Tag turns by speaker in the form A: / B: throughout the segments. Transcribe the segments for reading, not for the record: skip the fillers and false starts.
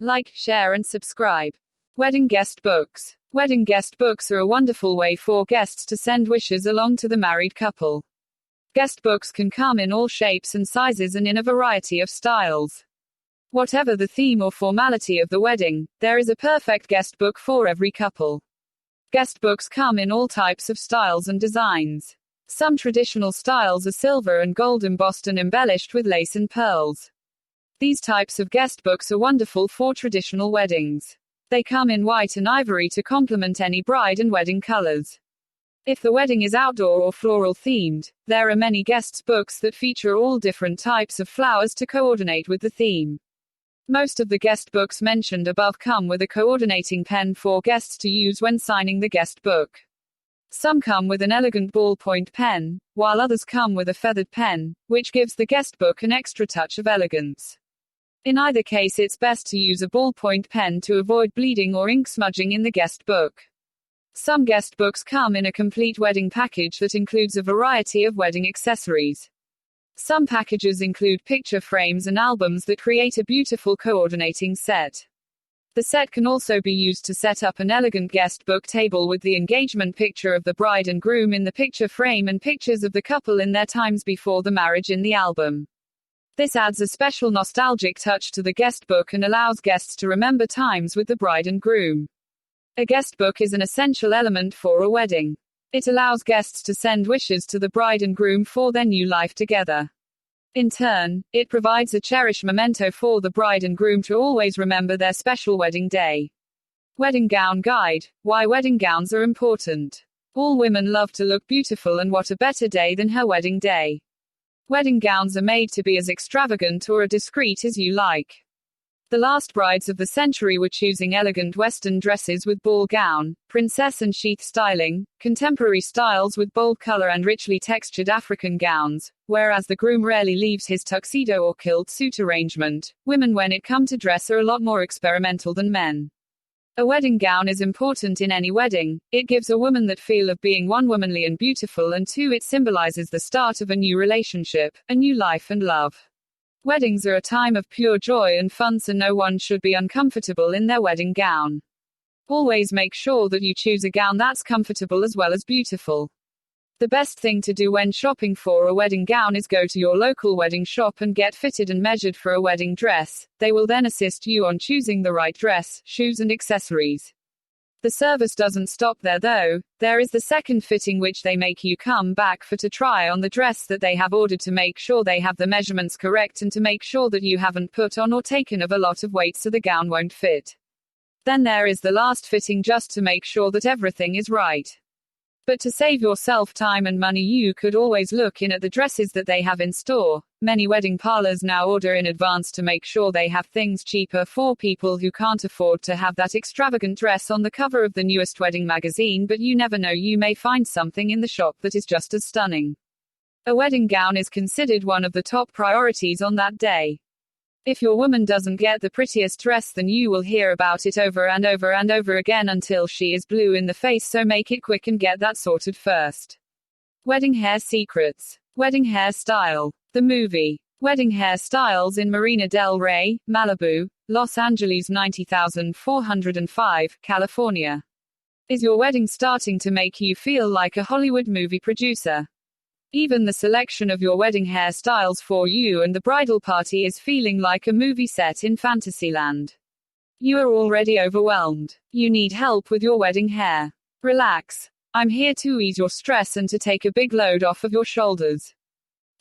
A: Like, share and subscribe. Wedding guest books. Wedding guest books are a wonderful way for guests to send wishes along to the married couple. Guest books can come in all shapes and sizes and in a variety of styles. Whatever the theme or formality of the wedding, there is a perfect guest book for every couple. Guest books come in all types of styles and designs. Some traditional styles are silver and gold embossed and embellished with lace and pearls. These types of guest books are wonderful for traditional weddings. They come in white and ivory to complement any bride and wedding colors. If the wedding is outdoor or floral themed, there are many guest books that feature all different types of flowers to coordinate with the theme. Most of the guest books mentioned above come with a coordinating pen for guests to use when signing the guest book. Some come with an elegant ballpoint pen, while others come with a feathered pen, which gives the guest book an extra touch of elegance. In either case, it's best to use a ballpoint pen to avoid bleeding or ink smudging in the guest book. Some guest books come in a complete wedding package that includes a variety of wedding accessories. Some packages include picture frames and albums that create a beautiful coordinating set. The set can also be used to set up an elegant guest book table with the engagement picture of the bride and groom in the picture frame and pictures of the couple in their times before the marriage in the album. This adds a special nostalgic touch to the guest book and allows guests to remember times with the bride and groom. A guest book is an essential element for a wedding. It allows guests to send wishes to the bride and groom for their new life together. In turn, it provides a cherished memento for the bride and groom to always remember their special wedding day. Wedding Gown Guide: Why wedding gowns are important. All women love to look beautiful, and what a better day than her wedding day. Wedding gowns are made to be as extravagant or as discreet as you like. The last brides of the century were choosing elegant Western dresses with ball gown, princess and sheath styling, contemporary styles with bold color and richly textured African gowns, whereas the groom rarely leaves his tuxedo or kilt suit arrangement. Women, when it comes to dress, are a lot more experimental than men. A wedding gown is important in any wedding. It gives a woman that feel of being one, womanly and beautiful, and two, it symbolizes the start of a new relationship, a new life and love. Weddings are a time of pure joy and fun, so no one should be uncomfortable in their wedding gown. Always make sure that you choose a gown that's comfortable as well as beautiful. The best thing to do when shopping for a wedding gown is go to your local wedding shop and get fitted and measured for a wedding dress. They will then assist you on choosing the right dress, shoes and accessories. The service doesn't stop there though. There is the second fitting, which they make you come back for to try on the dress that they have ordered to make sure they have the measurements correct and to make sure that you haven't put on or taken of a lot of weight so the gown won't fit. Then there is the last fitting, just to make sure that everything is right. But to save yourself time and money, you could always look in at the dresses that they have in store. Many wedding parlors now order in advance to make sure they have things cheaper for people who can't afford to have that extravagant dress on the cover of the newest wedding magazine, but you never know, you may find something in the shop that is just as stunning. A wedding gown is considered one of the top priorities on that day. If your woman doesn't get the prettiest dress, then you will hear about it over and over and over again until she is blue in the face, so make it quick and get that sorted first. Wedding hair secrets. Wedding hairstyle. The movie. Wedding hairstyles in Marina del Rey, Malibu, Los Angeles 90405, California. Is your wedding starting to make you feel like a Hollywood movie producer? Even the selection of your wedding hairstyles for you and the bridal party is feeling like a movie set in Fantasyland. You are already overwhelmed. You need help with your wedding hair. Relax. I'm here to ease your stress and to take a big load off of your shoulders.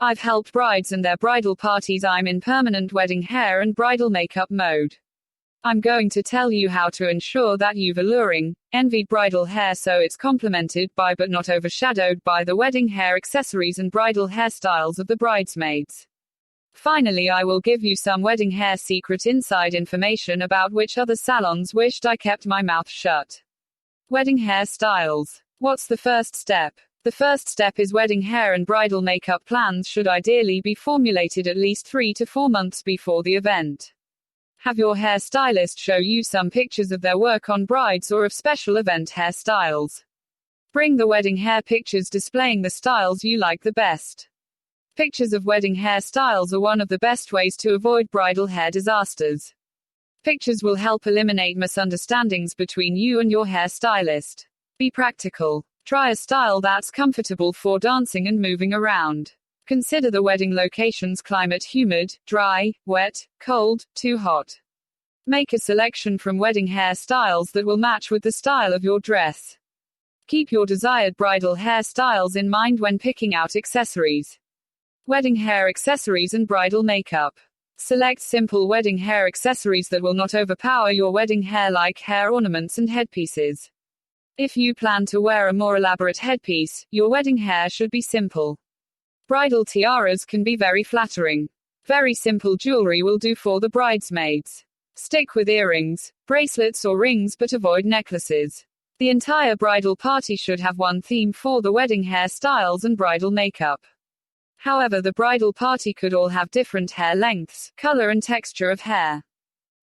A: I've helped brides and their bridal parties. I'm in permanent wedding hair and bridal makeup mode. I'm going to tell you how to ensure that you've alluring, envied bridal hair so it's complemented by but not overshadowed by the wedding hair accessories and bridal hairstyles of the bridesmaids. Finally, I will give you some wedding hair secret inside information about which other salons wished I kept my mouth shut. Wedding hairstyles. What's the first step? The first step is wedding hair and bridal makeup plans should ideally be formulated at least 3 to 4 months before the event. Have your hairstylist show you some pictures of their work on brides or of special event hairstyles. Bring the wedding hair pictures displaying the styles you like the best. Pictures of wedding hairstyles are one of the best ways to avoid bridal hair disasters. Pictures will help eliminate misunderstandings between you and your hairstylist. Be practical. Try a style that's comfortable for dancing and moving around. Consider the wedding location's climate: humid, dry, wet, cold, too hot. Make a selection from wedding hairstyles that will match with the style of your dress. Keep your desired bridal hairstyles in mind when picking out accessories. Wedding hair accessories and bridal makeup. Select simple wedding hair accessories that will not overpower your wedding hair, like hair ornaments and headpieces. If you plan to wear a more elaborate headpiece, your wedding hair should be simple. Bridal tiaras can be very flattering. Very simple jewelry will do for the bridesmaids. Stick with earrings, bracelets or rings, but avoid necklaces. The entire bridal party should have one theme for the wedding hairstyles and bridal makeup. However, the bridal party could all have different hair lengths, color and texture of hair.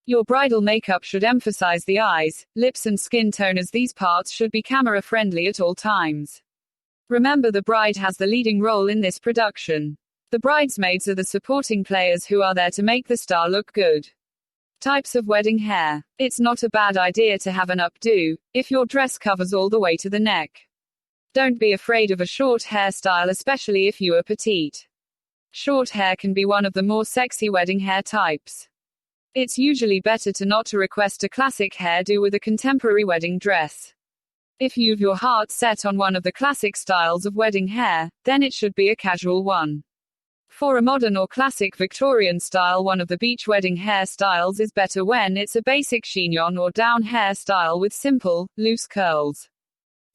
A: Your bridal makeup should emphasize the eyes, lips and skin tone, as these parts should be camera friendly at all times. Remember, the bride has the leading role in this production. The bridesmaids are the supporting players who are there to make the star look good. Types of wedding hair. It's not a bad idea to have an updo, if your dress covers all the way to the neck. Don't be afraid of a short hairstyle, especially if you are petite. Short hair can be one of the more sexy wedding hair types. It's usually better to request a classic hairdo with a contemporary wedding dress. If you've your heart set on one of the classic styles of wedding hair, then it should be a casual one. For a modern or classic Victorian style, one of the beach wedding hairstyles is better when it's a basic chignon or down hairstyle with simple, loose curls.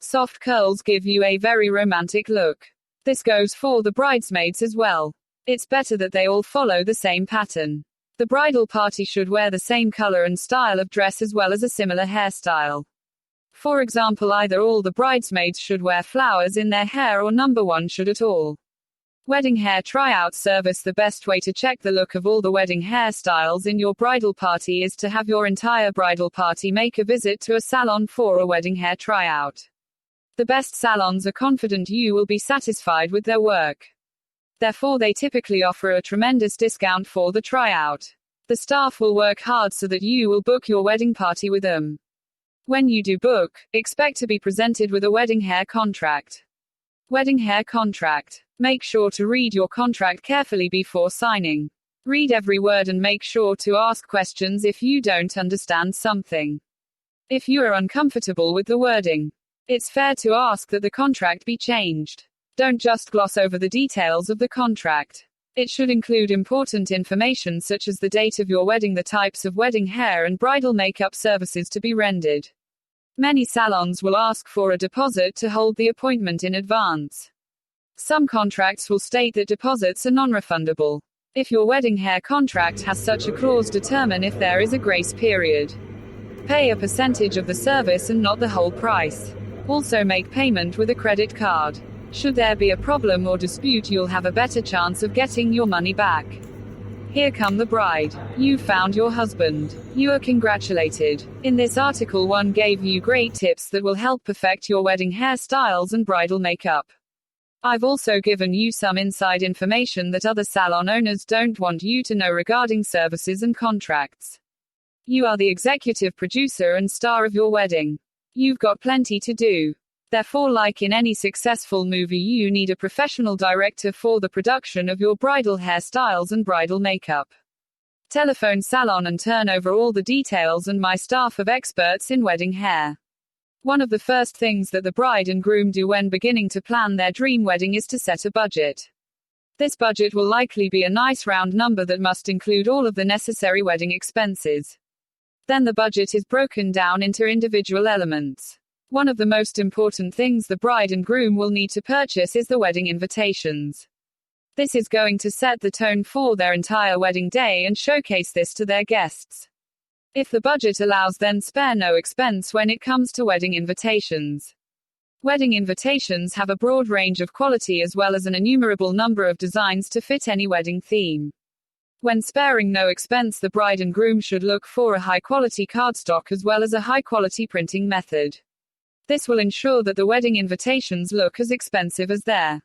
A: Soft curls give you a very romantic look. This goes for the bridesmaids as well. It's better that they all follow the same pattern. The bridal party should wear the same color and style of dress as well as a similar hairstyle. For example, either all the bridesmaids should wear flowers in their hair or number one should at all. Wedding hair tryout service. The best way to check the look of all the wedding hairstyles in your bridal party is to have your entire bridal party make a visit to a salon for a wedding hair tryout. The best salons are confident you will be satisfied with their work. Therefore, they typically offer a tremendous discount for the tryout. The staff will work hard so that you will book your wedding party with them. When you do book, expect to be presented with a wedding hair contract. Wedding hair contract. Make sure to read your contract carefully before signing. Read every word and make sure to ask questions if you don't understand something. If you are uncomfortable with the wording, it's fair to ask that the contract be changed. Don't just gloss over the details of the contract. It should include important information such as the date of your wedding, the types of wedding hair and bridal makeup services to be rendered. Many salons will ask for a deposit to hold the appointment in advance. Some contracts will state that deposits are non-refundable. If your wedding hair contract has such a clause, determine if there is a grace period. Pay a percentage of the service and not the whole price. Also, make payment with a credit card. Should there be a problem or dispute, you'll have a better chance of getting your money back. Here come the bride. You found your husband. You are congratulated. In this article, one gave you great tips that will help perfect your wedding hairstyles and bridal makeup. I've also given you some inside information that other salon owners don't want you to know regarding services and contracts. You are the executive producer and star of your wedding. You've got plenty to do. Therefore, like in any successful movie, you need a professional director for the production of your bridal hairstyles and bridal makeup. Telephone salon and turn over all the details and my staff of experts in wedding hair. One of the first things that the bride and groom do when beginning to plan their dream wedding is to set a budget. This budget will likely be a nice round number that must include all of the necessary wedding expenses. Then the budget is broken down into individual elements. One of the most important things the bride and groom will need to purchase is the wedding invitations. This is going to set the tone for their entire wedding day and showcase this to their guests. If the budget allows, then spare no expense when it comes to wedding invitations. Wedding invitations have a broad range of quality as well as an innumerable number of designs to fit any wedding theme. When sparing no expense, the bride and groom should look for a high-quality cardstock as well as a high-quality printing method. This will ensure that the wedding invitations look as expensive as their.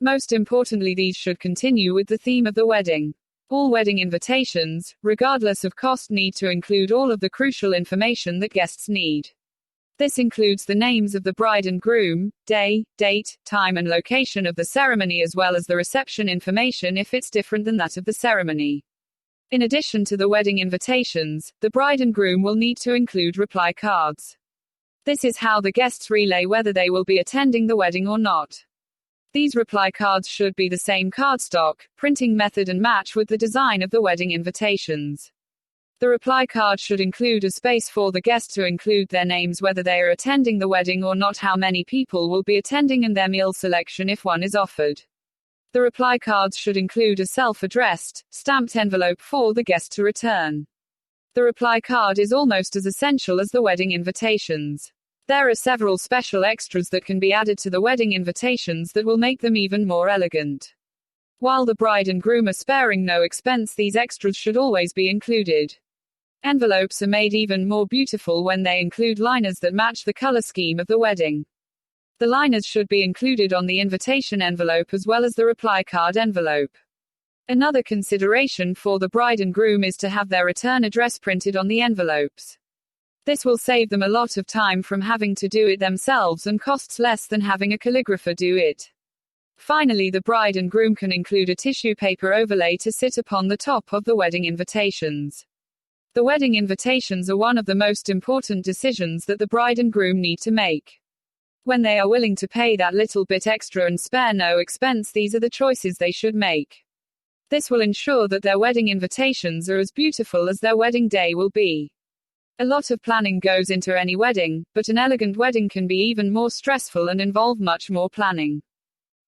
A: Most importantly, these should continue with the theme of the wedding. All wedding invitations, regardless of cost, need to include all of the crucial information that guests need. This includes the names of the bride and groom, day, date, time and location of the ceremony, as well as the reception information if it's different than that of the ceremony. In addition to the wedding invitations, the bride and groom will need to include reply cards. This is how the guests relay whether they will be attending the wedding or not. These reply cards should be the same cardstock, printing method and match with the design of the wedding invitations. The reply card should include a space for the guest to include their names, whether they are attending the wedding or not, how many people will be attending, and their meal selection if one is offered. The reply cards should include a self-addressed, stamped envelope for the guest to return. The reply card is almost as essential as the wedding invitations. There are several special extras that can be added to the wedding invitations that will make them even more elegant. While the bride and groom are sparing no expense, these extras should always be included. Envelopes are made even more beautiful when they include liners that match the color scheme of the wedding. The liners should be included on the invitation envelope as well as the reply card envelope. Another consideration for the bride and groom is to have their return address printed on the envelopes. This will save them a lot of time from having to do it themselves and costs less than having a calligrapher do it. Finally, the bride and groom can include a tissue paper overlay to sit upon the top of the wedding invitations. The wedding invitations are one of the most important decisions that the bride and groom need to make. When they are willing to pay that little bit extra and spare no expense, these are the choices they should make. This will ensure that their wedding invitations are as beautiful as their wedding day will be. A lot of planning goes into any wedding, but an elegant wedding can be even more stressful and involve much more planning.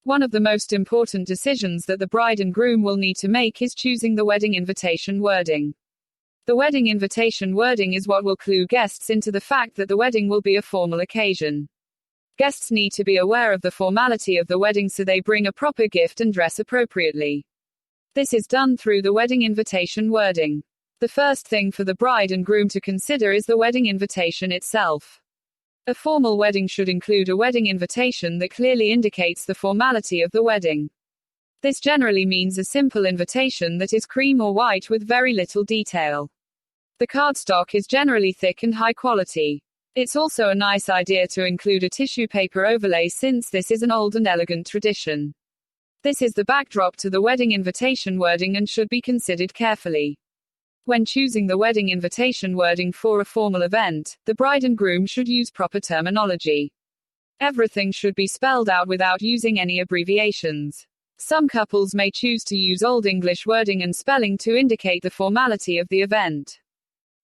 A: One of the most important decisions that the bride and groom will need to make is choosing the wedding invitation wording. The wedding invitation wording is what will clue guests into the fact that the wedding will be a formal occasion. Guests need to be aware of the formality of the wedding so they bring a proper gift and dress appropriately. This is done through the wedding invitation wording. The first thing for the bride and groom to consider is the wedding invitation itself. A formal wedding should include a wedding invitation that clearly indicates the formality of the wedding. This generally means a simple invitation that is cream or white with very little detail. The cardstock is generally thick and high quality. It's also a nice idea to include a tissue paper overlay since this is an old and elegant tradition. This is the backdrop to the wedding invitation wording and should be considered carefully. When choosing the wedding invitation wording for a formal event, the bride and groom should use proper terminology. Everything should be spelled out without using any abbreviations. Some couples may choose to use Old English wording and spelling to indicate the formality of the event.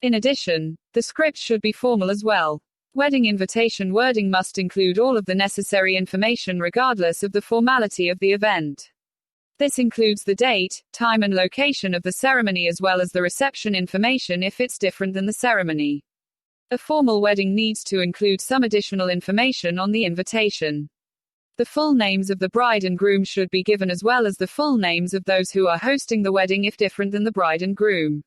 A: In addition, the script should be formal as well. Wedding invitation wording must include all of the necessary information regardless of the formality of the event. This includes the date, time and location of the ceremony as well as the reception information if it's different than the ceremony. A formal wedding needs to include some additional information on the invitation. The full names of the bride and groom should be given as well as the full names of those who are hosting the wedding if different than the bride and groom.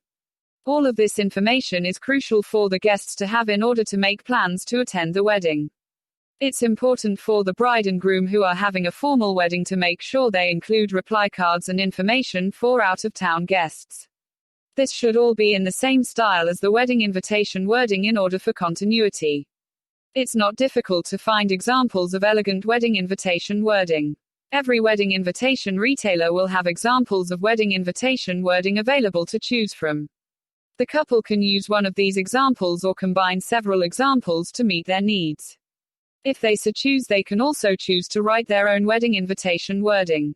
A: All of this information is crucial for the guests to have in order to make plans to attend the wedding. It's important for the bride and groom who are having a formal wedding to make sure they include reply cards and information for out-of-town guests. This should all be in the same style as the wedding invitation wording in order for continuity. It's not difficult to find examples of elegant wedding invitation wording. Every wedding invitation retailer will have examples of wedding invitation wording available to choose from. The couple can use one of these examples or combine several examples to meet their needs. If they so choose, they can also choose to write their own wedding invitation wording.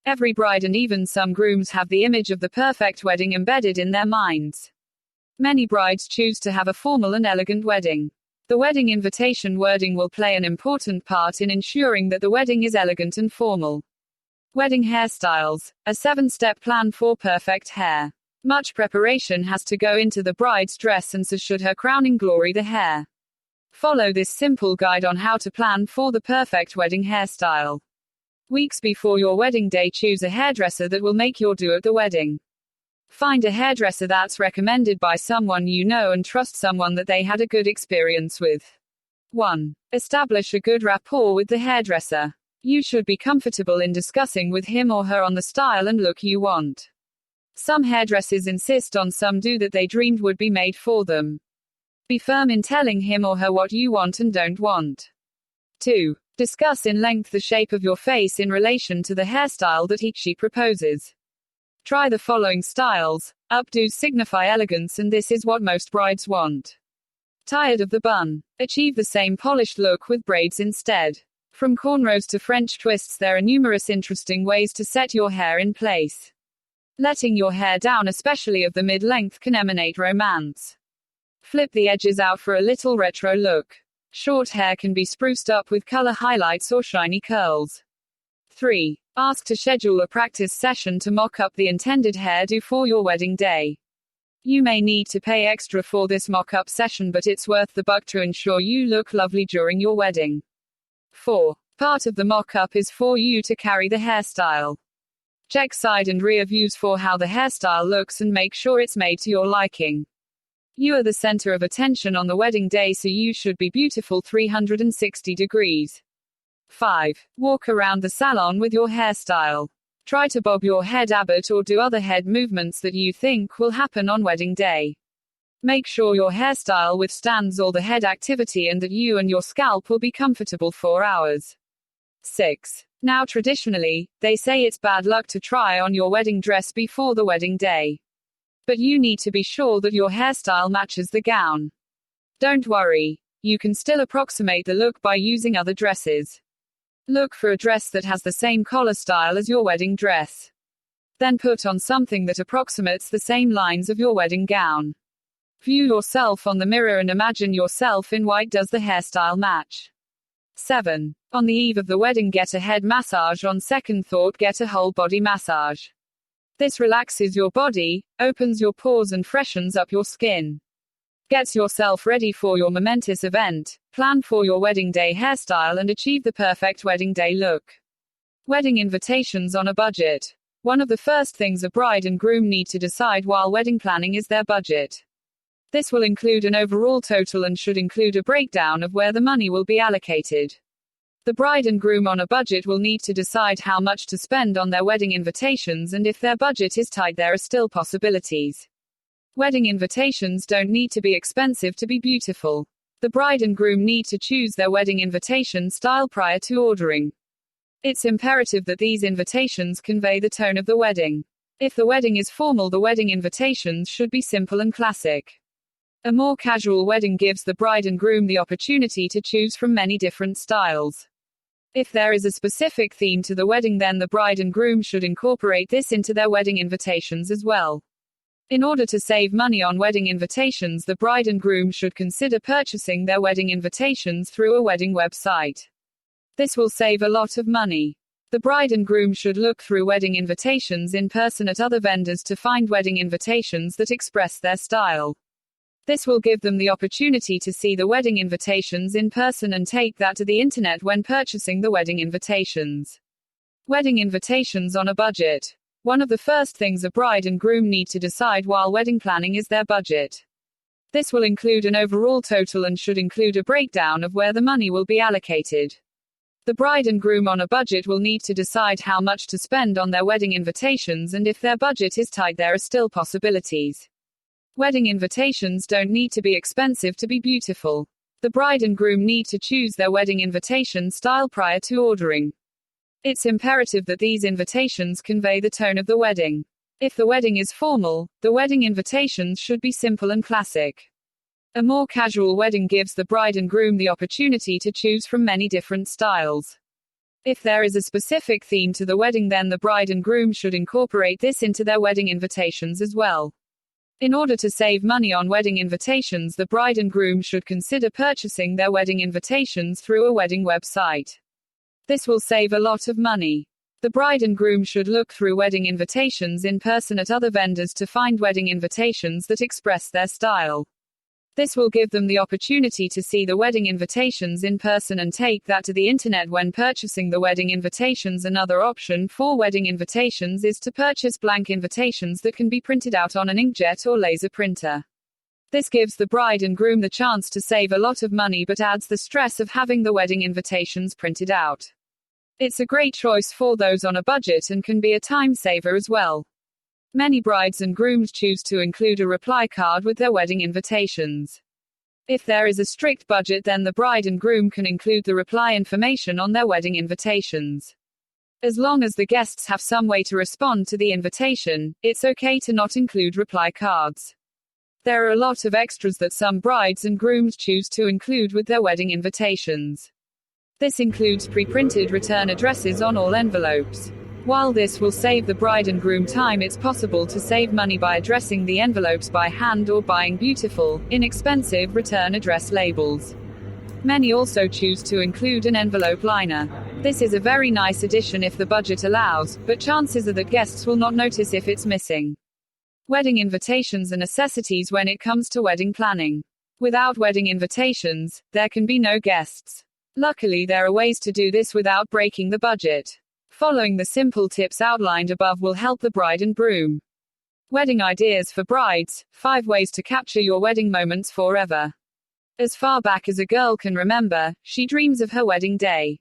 A: Every bride and even some grooms have the image of the perfect wedding embedded in their minds. Many brides choose to have a formal and elegant wedding. The wedding invitation wording will play an important part in ensuring that the wedding is elegant and formal. Wedding hairstyles, a 7-step plan for perfect hair. Much preparation has to go into the bride's dress, and so should her crowning glory the hair. Follow this simple guide on how to plan for the perfect wedding hairstyle. Weeks before your wedding day, choose a hairdresser that will make your do at the wedding. Find a hairdresser that's recommended by someone you know and trust, someone that they had a good experience with. 1. Establish a good rapport with the hairdresser. You should be comfortable in discussing with him or her on the style and look you want. Some hairdressers insist on some do that they dreamed would be made for them. Be firm in telling him or her what you want and don't want. 2. Discuss in length the shape of your face in relation to the hairstyle that she proposes. Try the following styles. Updos signify elegance, and this is what most brides want. Tired of the bun? Achieve the same polished look with braids instead. From cornrows to French twists, there are numerous interesting ways to set your hair in place. Letting your hair down, especially of the mid-length, can emanate romance. Flip the edges out for a little retro look. Short hair can be spruced up with color highlights or shiny curls. 3. Ask to schedule a practice session to mock up the intended hairdo for your wedding day. You may need to pay extra for this mock-up session, but it's worth the buck to ensure you look lovely during your wedding. 4. Part of the mock-up is for you to carry the hairstyle. Check side and rear views for how the hairstyle looks and make sure it's made to your liking. You are the center of attention on the wedding day, so you should be beautiful 360 degrees. 5. Walk around the salon with your hairstyle. Try to bob your head, abbot, or do other head movements that you think will happen on wedding day. Make sure your hairstyle withstands all the head activity and that you and your scalp will be comfortable for hours. 6. Now traditionally, they say it's bad luck to try on your wedding dress before the wedding day. But you need to be sure that your hairstyle matches the gown. Don't worry. You can still approximate the look by using other dresses. Look for a dress that has the same collar style as your wedding dress. Then put on something that approximates the same lines of your wedding gown. View yourself on the mirror and imagine yourself in white. Does the hairstyle match? 7. On the eve of the wedding, get a head massage. On second thought, get a whole body massage. This relaxes your body, opens your pores, and freshens up your skin. Get yourself ready for your momentous event. Plan for your wedding day hairstyle and achieve the perfect wedding day look. Wedding invitations on a budget. One of the first things a bride and groom need to decide while wedding planning is their budget. This will include an overall total and should include a breakdown of where the money will be allocated. The bride and groom on a budget will need to decide how much to spend on their wedding invitations, and if their budget is tight, there are still possibilities. Wedding invitations don't need to be expensive to be beautiful. The bride and groom need to choose their wedding invitation style prior to ordering. It's imperative that these invitations convey the tone of the wedding. If the wedding is formal, the wedding invitations should be simple and classic. A more casual wedding gives the bride and groom the opportunity to choose from many different styles. If there is a specific theme to the wedding, then the bride and groom should incorporate this into their wedding invitations as well. In order to save money on wedding invitations, the bride and groom should consider purchasing their wedding invitations through a wedding website. This will save a lot of money. The bride and groom should look through wedding invitations in person at other vendors to find wedding invitations that express their style. This will give them the opportunity to see the wedding invitations in person and take that to the internet when purchasing the wedding invitations. Wedding invitations on a budget. One of the first things a bride and groom need to decide while wedding planning is their budget. This will include an overall total and should include a breakdown of where the money will be allocated. The bride and groom on a budget will need to decide how much to spend on their wedding invitations, and if their budget is tight, there are still possibilities. Wedding invitations don't need to be expensive to be beautiful. The bride and groom need to choose their wedding invitation style prior to ordering. It's imperative that these invitations convey the tone of the wedding. If the wedding is formal, the wedding invitations should be simple and classic. A more casual wedding gives the bride and groom the opportunity to choose from many different styles. If there is a specific theme to the wedding, then the bride and groom should incorporate this into their wedding invitations as well. In order to save money on wedding invitations, the bride and groom should consider purchasing their wedding invitations through a wedding website. This will save a lot of money. The bride and groom should look through wedding invitations in person at other vendors to find wedding invitations that express their style. This will give them the opportunity to see the wedding invitations in person and take that to the internet when purchasing the wedding invitations. Another option for wedding invitations is to purchase blank invitations that can be printed out on an inkjet or laser printer. This gives the bride and groom the chance to save a lot of money but adds the stress of having the wedding invitations printed out. It's a great choice for those on a budget and can be a time saver as well. Many brides and grooms choose to include a reply card with their wedding invitations. If there is a strict budget, then the bride and groom can include the reply information on their wedding invitations. As long as the guests have some way to respond to the invitation, it's okay to not include reply cards. There are a lot of extras that some brides and grooms choose to include with their wedding invitations. This includes pre-printed return addresses on all envelopes. While this will save the bride and groom time, it's possible to save money by addressing the envelopes by hand or buying beautiful, inexpensive return address labels. Many also choose to include an envelope liner. This is a very nice addition if the budget allows, but chances are that guests will not notice if it's missing. Wedding invitations are necessities when it comes to wedding planning. Without wedding invitations, there can be no guests. Luckily, there are ways to do this without breaking the budget. Following the simple tips outlined above will help the bride and groom. Wedding ideas for brides: 5 ways to capture your wedding moments forever. As far back as a girl can remember, she dreams of her wedding day.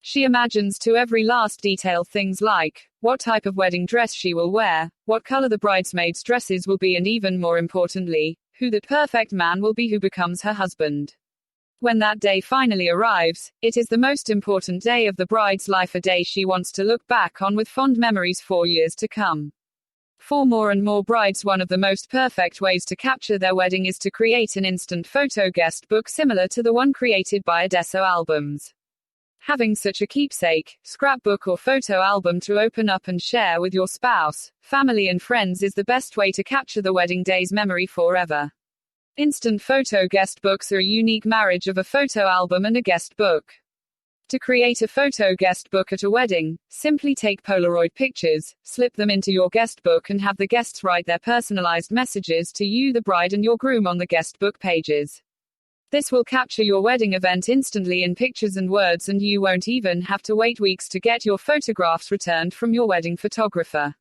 A: She imagines to every last detail things like what type of wedding dress she will wear, what color the bridesmaids' dresses will be, and even more importantly, who that perfect man will be who becomes her husband. When that day finally arrives, it is the most important day of the bride's life, a day she wants to look back on with fond memories for years to come. For more and more brides, one of the most perfect ways to capture their wedding is to create an instant photo guest book similar to the one created by Adesso Albums. Having such a keepsake, scrapbook or photo album to open up and share with your spouse, family and friends is the best way to capture the wedding day's memory forever. Instant photo guest books are a unique marriage of a photo album and a guest book. To create a photo guest book at a wedding, simply take Polaroid pictures, slip them into your guest book, and have the guests write their personalized messages to you, the bride, and your groom on the guest book pages. This will capture your wedding event instantly in pictures and words, and you won't even have to wait weeks to get your photographs returned from your wedding photographer.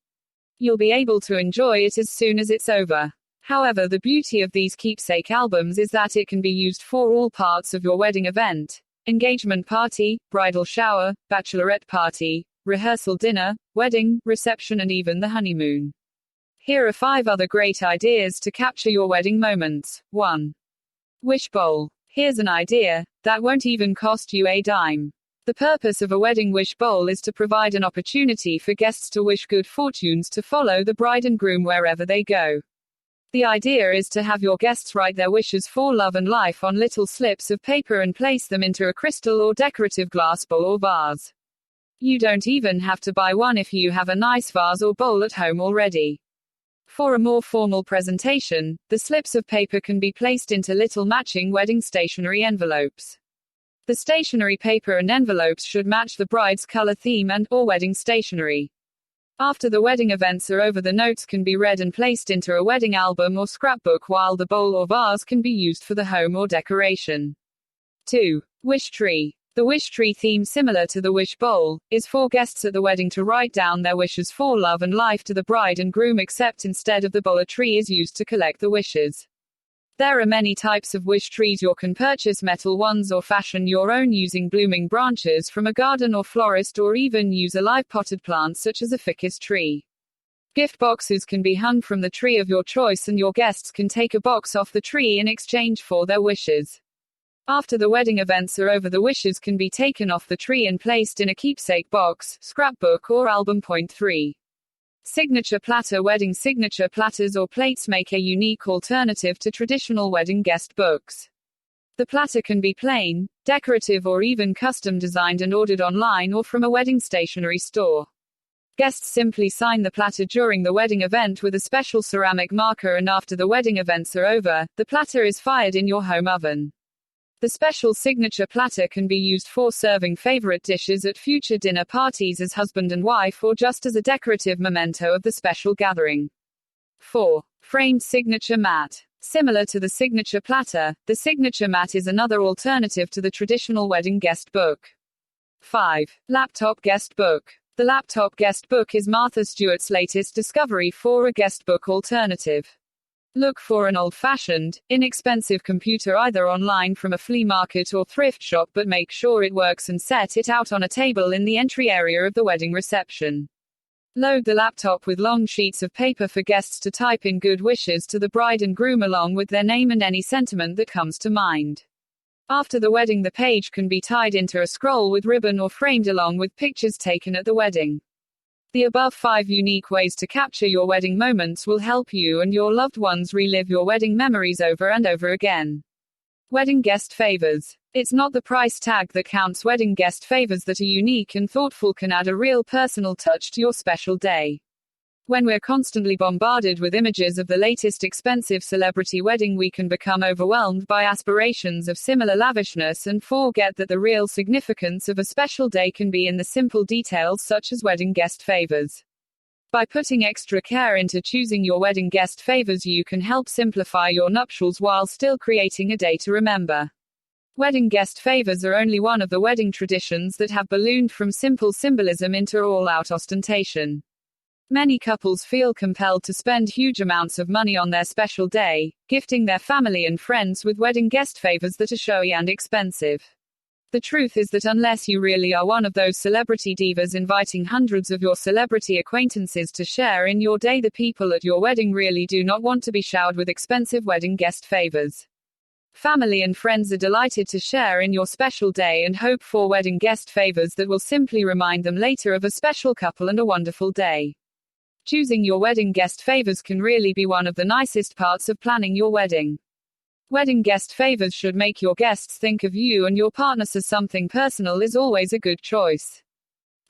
A: You'll be able to enjoy it as soon as it's over. However, the beauty of these keepsake albums is that it can be used for all parts of your wedding event: engagement party, bridal shower, bachelorette party, rehearsal dinner, wedding, reception, and even the honeymoon. Here are 5 other great ideas to capture your wedding moments. 1. Wish bowl. Here's an idea that won't even cost you a dime. The purpose of a wedding wish bowl is to provide an opportunity for guests to wish good fortunes to follow the bride and groom wherever they go. The idea is to have your guests write their wishes for love and life on little slips of paper and place them into a crystal or decorative glass bowl or vase. You don't even have to buy one if you have a nice vase or bowl at home already. For a more formal presentation, the slips of paper can be placed into little matching wedding stationery envelopes. The stationery paper and envelopes should match the bride's color theme and/or wedding stationery. After the wedding events are over, the notes can be read and placed into a wedding album or scrapbook, while the bowl or vase can be used for the home or decoration. 2. Wish tree. The wish tree theme, similar to the wish bowl, is for guests at the wedding to write down their wishes for love and life to the bride and groom, except instead of the bowl, a tree is used to collect the wishes. There are many types of wish trees. You can purchase metal ones or fashion your own using blooming branches from a garden or florist, or even use a live potted plant such as a ficus tree. Gift boxes can be hung from the tree of your choice, and your guests can take a box off the tree in exchange for their wishes. After the wedding events are over, the wishes can be taken off the tree and placed in a keepsake box, scrapbook, or album. 3. Signature platter. Wedding signature platters or plates make a unique alternative to traditional wedding guest books. The platter can be plain, decorative, or even custom designed and ordered online or from a wedding stationery store. Guests simply sign the platter during the wedding event with a special ceramic marker, and after the wedding events are over, the platter is fired in your home oven. The special signature platter can be used for serving favorite dishes at future dinner parties as husband and wife, or just as a decorative memento of the special gathering. 4. Framed signature mat. Similar to the signature platter, the signature mat is another alternative to the traditional wedding guest book. 5. Laptop guest book. The laptop guest book is Martha Stewart's latest discovery for a guest book alternative. Look for an old-fashioned, inexpensive computer either online from a flea market or thrift shop, but make sure it works, and set it out on a table in the entry area of the wedding reception. Load the laptop with long sheets of paper for guests to type in good wishes to the bride and groom along with their name and any sentiment that comes to mind. After the wedding, the page can be tied into a scroll with ribbon or framed along with pictures taken at the wedding. The above 5 unique ways to capture your wedding moments will help you and your loved ones relive your wedding memories over and over again. Wedding guest favors. It's not the price tag that counts. Wedding guest favors that are unique and thoughtful can add a real personal touch to your special day. When we're constantly bombarded with images of the latest expensive celebrity wedding, we can become overwhelmed by aspirations of similar lavishness and forget that the real significance of a special day can be in the simple details such as wedding guest favors. By putting extra care into choosing your wedding guest favors, you can help simplify your nuptials while still creating a day to remember. Wedding guest favors are only one of the wedding traditions that have ballooned from simple symbolism into all-out ostentation. Many couples feel compelled to spend huge amounts of money on their special day, gifting their family and friends with wedding guest favors that are showy and expensive. The truth is that unless you really are one of those celebrity divas inviting hundreds of your celebrity acquaintances to share in your day, the people at your wedding really do not want to be showered with expensive wedding guest favors. Family and friends are delighted to share in your special day and hope for wedding guest favors that will simply remind them later of a special couple and a wonderful day. Choosing your wedding guest favors can really be one of the nicest parts of planning your wedding. Wedding guest favors should make your guests think of you and your partner, so something personal is always a good choice.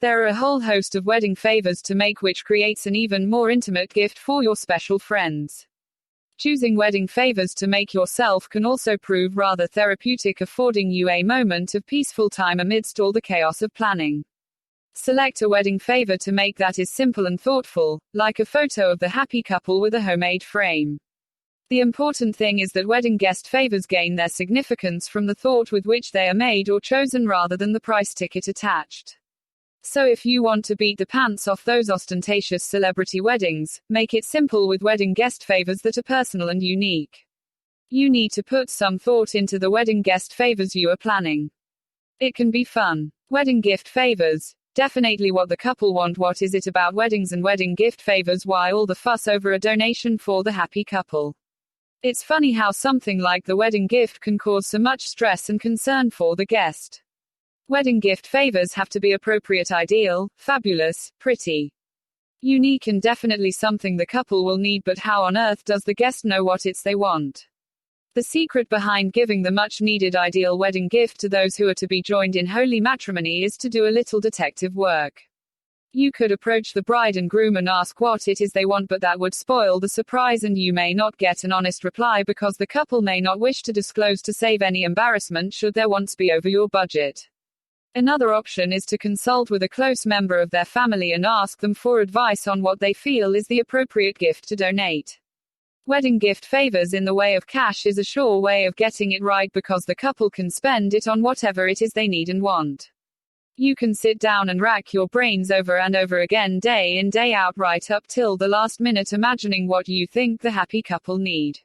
A: There are a whole host of wedding favors to make, which creates an even more intimate gift for your special friends. Choosing wedding favors to make yourself can also prove rather therapeutic, affording you a moment of peaceful time amidst all the chaos of planning. Select a wedding favor to make that is simple and thoughtful, like a photo of the happy couple with a homemade frame. The important thing is that wedding guest favors gain their significance from the thought with which they are made or chosen rather than the price ticket attached. So if you want to beat the pants off those ostentatious celebrity weddings, make it simple with wedding guest favors that are personal and unique. You need to put some thought into the wedding guest favors you are planning. It can be fun. Wedding gift favors. Definitely what the couple want. What is it about weddings and wedding gift favors? Why all the fuss over a donation for the happy couple? It's funny how something like the wedding gift can cause so much stress and concern for the guest. Wedding gift favors have to be appropriate, ideal, fabulous, pretty, unique, and definitely something the couple will need. But how on earth does the guest know what it's they want? The secret behind giving the much-needed ideal wedding gift to those who are to be joined in holy matrimony is to do a little detective work. You could approach the bride and groom and ask what it is they want, but that would spoil the surprise and you may not get an honest reply because the couple may not wish to disclose to save any embarrassment should their wants be over your budget. Another option is to consult with a close member of their family and ask them for advice on what they feel is the appropriate gift to donate. Wedding gift favors in the way of cash is a sure way of getting it right because the couple can spend it on whatever it is they need and want. You can sit down and rack your brains over and over again, day in day out, right up till the last minute, imagining what you think the happy couple need.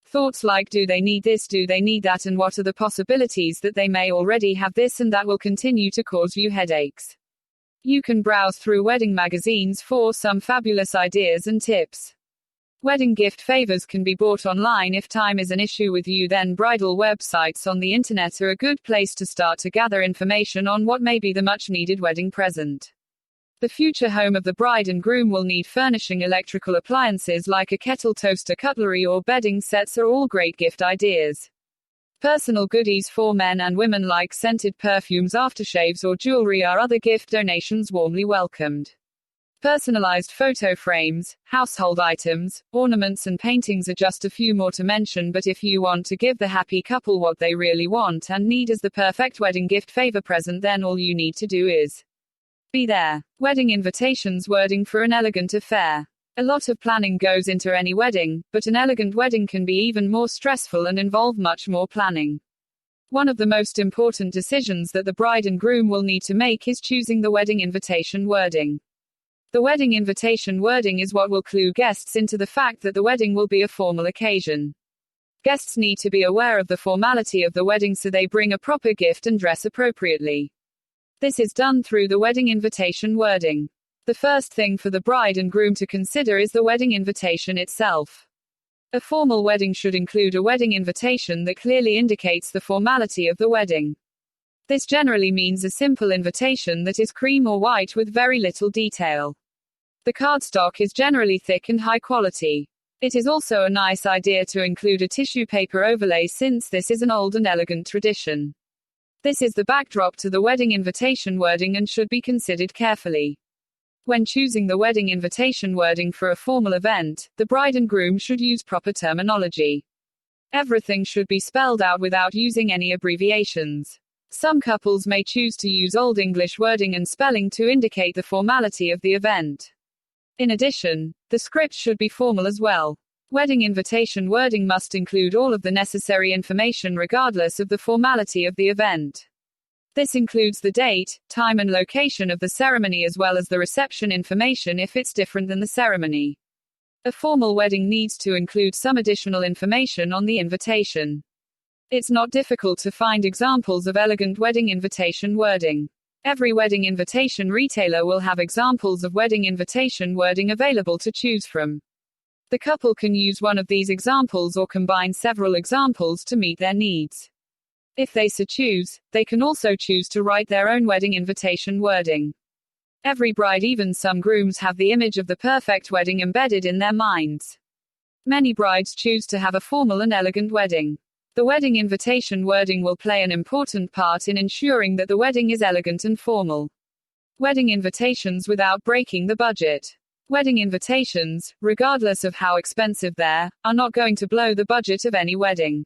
A: Thoughts like, do they need this, do they need that, and what are the possibilities that they may already have this and that will continue to cause you headaches. You can browse through wedding magazines for some fabulous ideas and tips. Wedding gift favors can be bought online if time is an issue with you, then bridal websites on the internet are a good place to start to gather information on what may be the much needed wedding present. The future home of the bride and groom will need furnishing. Electrical appliances like a kettle, toaster, cutlery, or bedding sets are all great gift ideas. Personal goodies for men and women like scented perfumes, aftershaves, or jewelry are other gift donations warmly welcomed. Personalized photo frames, household items, ornaments, and paintings are just a few more to mention, but if you want to give the happy couple what they really want and need as the perfect wedding gift favor present, then all you need to do is be there. Wedding invitations. Wording for an elegant affair. A lot of planning goes into any wedding, but an elegant wedding can be even more stressful and involve much more planning. One of the most important decisions that the bride and groom will need to make is choosing the wedding invitation wording. The wedding invitation wording is what will clue guests into the fact that the wedding will be a formal occasion. Guests need to be aware of the formality of the wedding so they bring a proper gift and dress appropriately. This is done through the wedding invitation wording. The first thing for the bride and groom to consider is the wedding invitation itself. A formal wedding should include a wedding invitation that clearly indicates the formality of the wedding. This generally means a simple invitation that is cream or white with very little detail. The cardstock is generally thick and high quality. It is also a nice idea to include a tissue paper overlay since this is an old and elegant tradition. This is the backdrop to the wedding invitation wording and should be considered carefully. When choosing the wedding invitation wording for a formal event, the bride and groom should use proper terminology. Everything should be spelled out without using any abbreviations. Some couples may choose to use Old English wording and spelling to indicate the formality of the event. In addition, the script should be formal as well. Wedding invitation wording must include all of the necessary information regardless of the formality of the event. This includes the date, time and location of the ceremony as well as the reception information if it's different than the ceremony. A formal wedding needs to include some additional information on the invitation. It's not difficult to find examples of elegant wedding invitation wording. Every wedding invitation retailer will have examples of wedding invitation wording available to choose from. The couple can use one of these examples or combine several examples to meet their needs. If they so choose, they can also choose to write their own wedding invitation wording. Every bride, even some grooms, have the image of the perfect wedding embedded in their minds. Many brides choose to have a formal and elegant wedding. The wedding invitation wording will play an important part in ensuring that the wedding is elegant and formal. Wedding invitations without breaking the budget. Wedding invitations, regardless of how expensive they are not going to blow the budget of any wedding.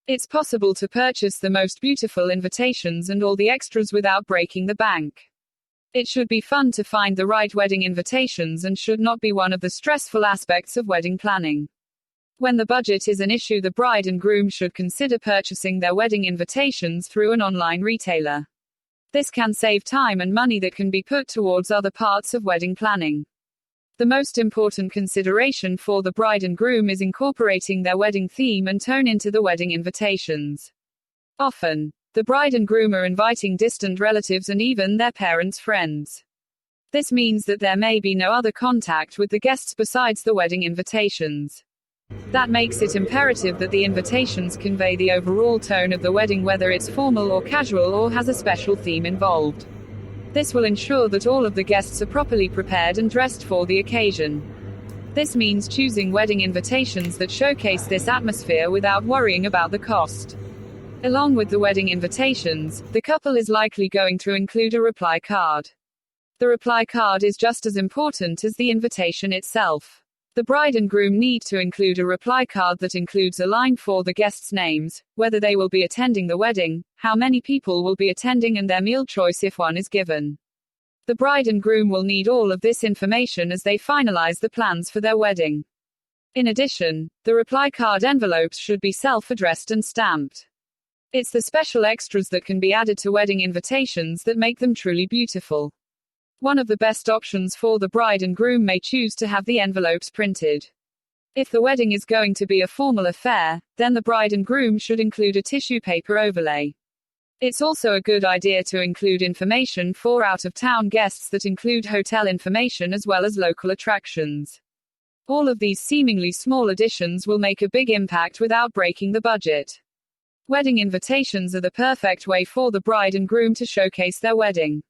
A: It's possible to purchase the most beautiful invitations and all the extras without breaking the bank. It should be fun to find the right wedding invitations and should not be one of the stressful aspects of wedding planning. When the budget is an issue, the bride and groom should consider purchasing their wedding invitations through an online retailer. This can save time and money that can be put towards other parts of wedding planning. The most important consideration for the bride and groom is incorporating their wedding theme and tone into the wedding invitations. Often, the bride and groom are inviting distant relatives and even their parents' friends. This means that there may be no other contact with the guests besides the wedding invitations. That makes it imperative that the invitations convey the overall tone of the wedding, whether it's formal or casual or has a special theme involved. This will ensure that all of the guests are properly prepared and dressed for the occasion. This means choosing wedding invitations that showcase this atmosphere without worrying about the cost. Along with the wedding invitations, the couple is likely going to include a reply card. The reply card is just as important as the invitation itself. The bride and groom need to include a reply card that includes a line for the guests' names, whether they will be attending the wedding, how many people will be attending, and their meal choice if one is given. The bride and groom will need all of this information as they finalize the plans for their wedding. In addition, the reply card envelopes should be self-addressed and stamped. It's the special extras that can be added to wedding invitations that make them truly beautiful. One of the best options for the bride and groom may choose to have the envelopes printed. If the wedding is going to be a formal affair, then the bride and groom should include a tissue paper overlay. It's also a good idea to include information for out-of-town guests that include hotel information as well as local attractions. All of these seemingly small additions will make a big impact without breaking the budget. Wedding invitations are the perfect way for the bride and groom to showcase their wedding.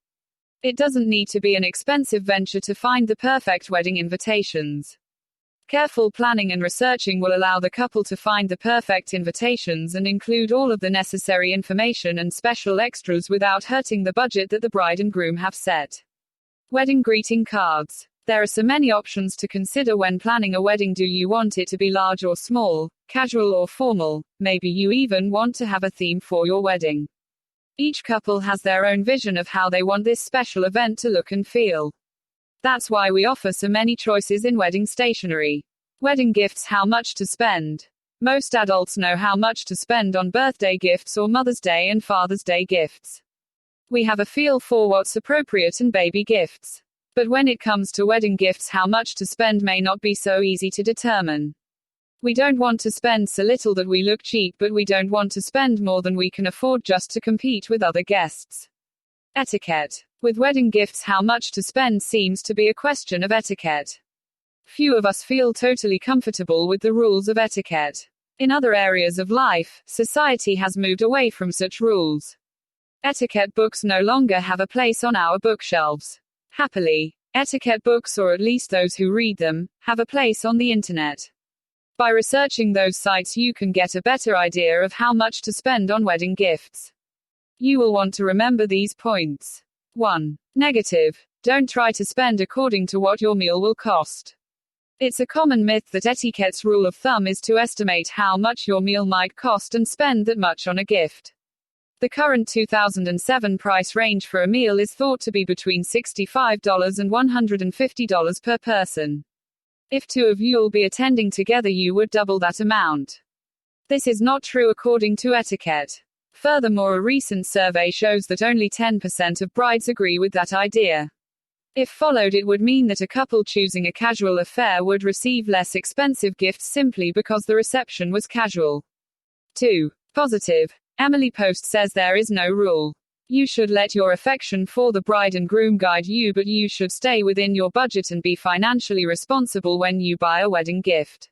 A: It doesn't need to be an expensive venture to find the perfect wedding invitations. Careful planning and researching will allow the couple to find the perfect invitations and include all of the necessary information and special extras without hurting the budget that the bride and groom have set. Wedding greeting cards. There are so many options to consider when planning a wedding. Do you want it to be large or small, casual or formal? Maybe you even want to have a theme for your wedding. Each couple has their own vision of how they want this special event to look and feel. That's why we offer so many choices in wedding stationery. Wedding gifts. How much to spend? Most adults know how much to spend on birthday gifts or Mother's Day and Father's Day gifts. We have a feel for what's appropriate and baby gifts. But when it comes to wedding gifts, how much to spend may not be so easy to determine. We don't want to spend so little that we look cheap, but we don't want to spend more than we can afford just to compete with other guests. Etiquette. With wedding gifts, how much to spend seems to be a question of etiquette. Few of us feel totally comfortable with the rules of etiquette. In other areas of life, society has moved away from such rules. Etiquette books no longer have a place on our bookshelves. Happily, etiquette books, or at least those who read them, have a place on the internet. By researching those sites, you can get a better idea of how much to spend on wedding gifts. You will want to remember these points. 1. Negative. Don't try to spend according to what your meal will cost. It's a common myth that etiquette's rule of thumb is to estimate how much your meal might cost and spend that much on a gift. The current 2007 price range for a meal is thought to be between $65 and $150 per person. If 2 of you'll be attending together, you would double that amount. This is not true according to etiquette. Furthermore, a recent survey shows that only 10% of brides agree with that idea. If followed, it would mean that a couple choosing a casual affair would receive less expensive gifts simply because the reception was casual. 2. Positive. Emily Post says there is no rule. You should let your affection for the bride and groom guide you, but you should stay within your budget and be financially responsible when you buy a wedding gift.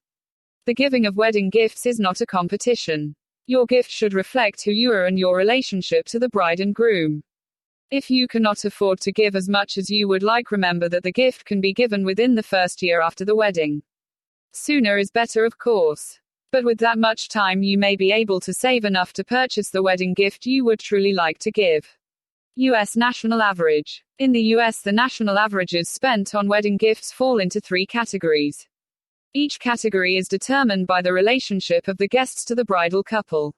A: The giving of wedding gifts is not a competition. Your gift should reflect who you are and your relationship to the bride and groom. If you cannot afford to give as much as you would like, remember that the gift can be given within the first year after the wedding. Sooner is better, of course. But with that much time, you may be able to save enough to purchase the wedding gift you would truly like to give. U.S. National Average. In the U.S., the national averages spent on wedding gifts fall into 3 categories. Each category is determined by the relationship of the guests to the bridal couple.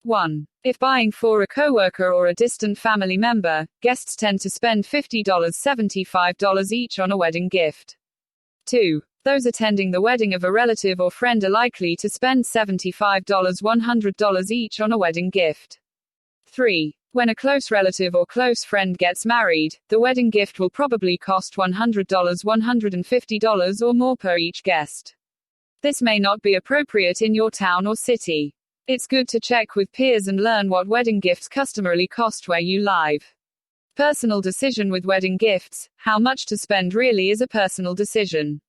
A: 1. If buying for a coworker or a distant family member, guests tend to spend $50-$75 each on a wedding gift. 2. Those attending the wedding of a relative or friend are likely to spend $75-$100 each on a wedding gift. 3. When a close relative or close friend gets married, the wedding gift will probably cost $100-$150 or more per each guest. This may not be appropriate in your town or city. It's good to check with peers and learn what wedding gifts customarily cost where you live. Personal decision with wedding gifts. How much to spend really is a personal decision.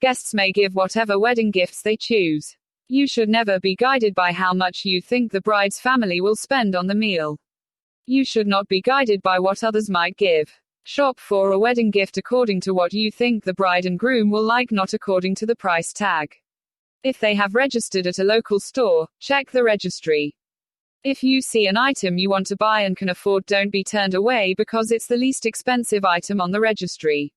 A: Guests may give whatever wedding gifts they choose. You should never be guided by how much you think the bride's family will spend on the meal. You should not be guided by what others might give. Shop for a wedding gift according to what you think the bride and groom will like, not according to the price tag. If they have registered at a local store, check the registry. If you see an item you want to buy and can afford, don't be turned away because it's the least expensive item on the registry.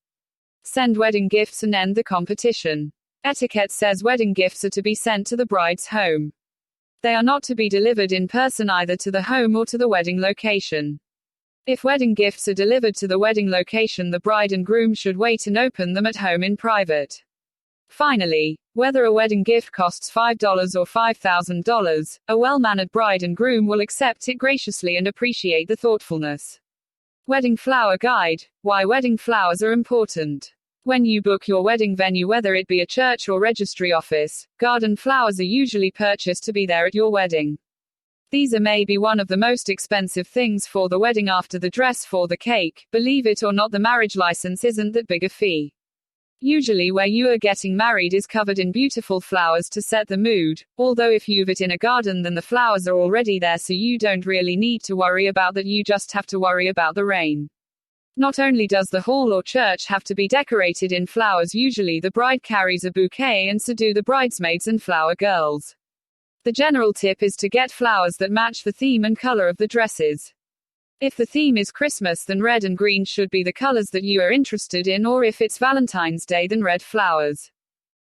A: Send wedding gifts and end the competition. Etiquette says wedding gifts are to be sent to the bride's home. They are not to be delivered in person either to the home or to the wedding location. If wedding gifts are delivered to the wedding location, the bride and groom should wait and open them at home in private. Finally, whether a wedding gift costs $5 or $5,000, a well-mannered bride and groom will accept it graciously and appreciate the thoughtfulness. Wedding Flower Guide. Why wedding flowers are important. When you book your wedding venue, whether it be a church or registry office, garden flowers are usually purchased to be there at your wedding. These are maybe one of the most expensive things for the wedding after the dress for the cake. Believe it or not, the marriage license isn't that big a fee. Usually where you are getting married is covered in beautiful flowers to set the mood, although if you've it in a garden then the flowers are already there, so you don't really need to worry about that, you just have to worry about the rain. Not only does the hall or church have to be decorated in flowers, usually the bride carries a bouquet and so do the bridesmaids and flower girls. The general tip is to get flowers that match the theme and color of the dresses. If the theme is Christmas, then red and green should be the colors that you are interested in, or if it's Valentine's Day, then red flowers.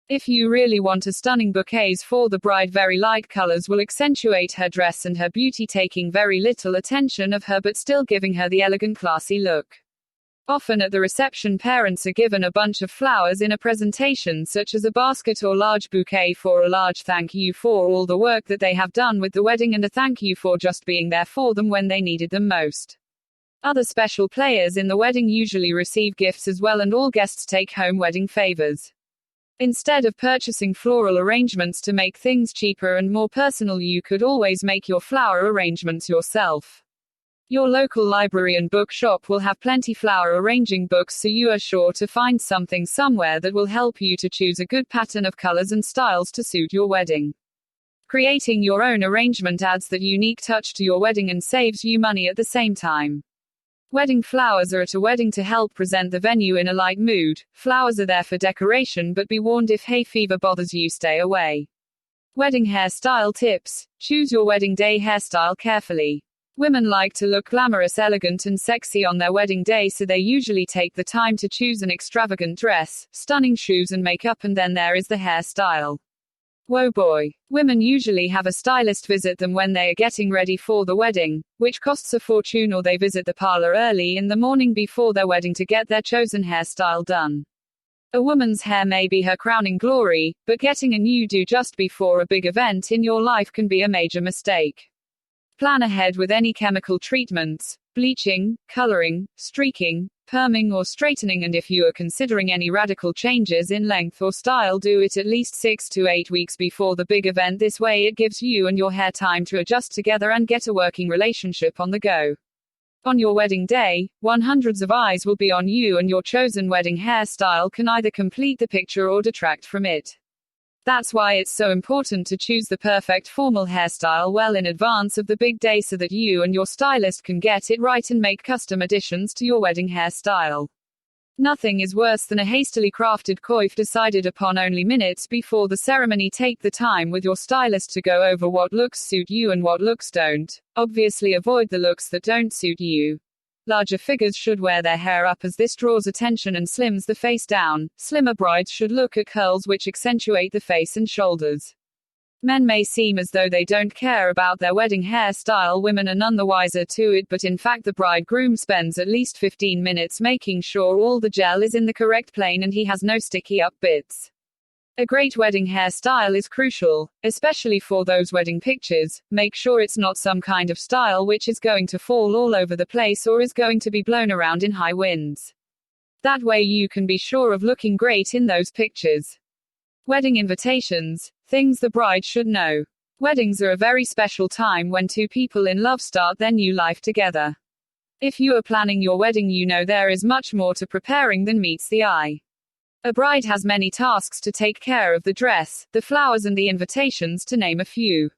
A: If you really want a stunning bouquets for the bride, very light colors will accentuate her dress and her beauty, taking very little attention of her but still giving her the elegant, classy look. Often at the reception, parents are given a bunch of flowers in a presentation, such as a basket or large bouquet, for a large thank you for all the work that they have done with the wedding and a thank you for just being there for them when they needed them most. Other special players in the wedding usually receive gifts as well, and all guests take home wedding favors. Instead of purchasing floral arrangements to make things cheaper and more personal, you could always make your flower arrangements yourself. Your local library and bookshop will have plenty flower arranging books, so you are sure to find something somewhere that will help you to choose a good pattern of colors and styles to suit your wedding. Creating your own arrangement adds that unique touch to your wedding and saves you money at the same time. Wedding flowers are at a wedding to help present the venue in a light mood. Flowers are there for decoration, but be warned, if hay fever bothers you, stay away. Wedding hairstyle tips. Choose your wedding day hairstyle carefully. Women like to look glamorous, elegant, and sexy on their wedding day, so they usually take the time to choose an extravagant dress, stunning shoes, and makeup, and then there is the hairstyle. Whoa boy. Women usually have a stylist visit them when they are getting ready for the wedding, which costs a fortune, or they visit the parlor early in the morning before their wedding to get their chosen hairstyle done. A woman's hair may be her crowning glory, but getting a new do just before a big event in your life can be a major mistake. Plan ahead with any chemical treatments, bleaching, coloring, streaking, perming, or straightening, and if you are considering any radical changes in length or style, do it at least 6 to 8 weeks before the big event. This way it gives you and your hair time to adjust together and get a working relationship on the go. On your wedding day, hundreds of eyes will be on you, and your chosen wedding hairstyle can either complete the picture or detract from it. That's why it's so important to choose the perfect formal hairstyle well in advance of the big day, so that you and your stylist can get it right and make custom additions to your wedding hairstyle. Nothing is worse than a hastily crafted coif decided upon only minutes before the ceremony. Take the time with your stylist to go over what looks suit you and what looks don't. Obviously avoid the looks that don't suit you. Larger figures should wear their hair up, as this draws attention and slims the face down. Slimmer brides should look at curls, which accentuate the face and shoulders. Men may seem as though they don't care about their wedding hairstyle. Women are none the wiser to it, but in fact the bridegroom spends at least 15 minutes making sure all the gel is in the correct plane and he has no sticky up bits. A great wedding hairstyle is crucial, especially for those wedding pictures. Make sure it's not some kind of style which is going to fall all over the place or is going to be blown around in high winds. That way you can be sure of looking great in those pictures. Wedding invitations. Things the bride should know. Weddings are a very special time when two people in love start their new life together. If you are planning your wedding, you know there is much more to preparing than meets the eye. A bride has many tasks to take care of: the dress, the flowers, and the invitations, to name a few.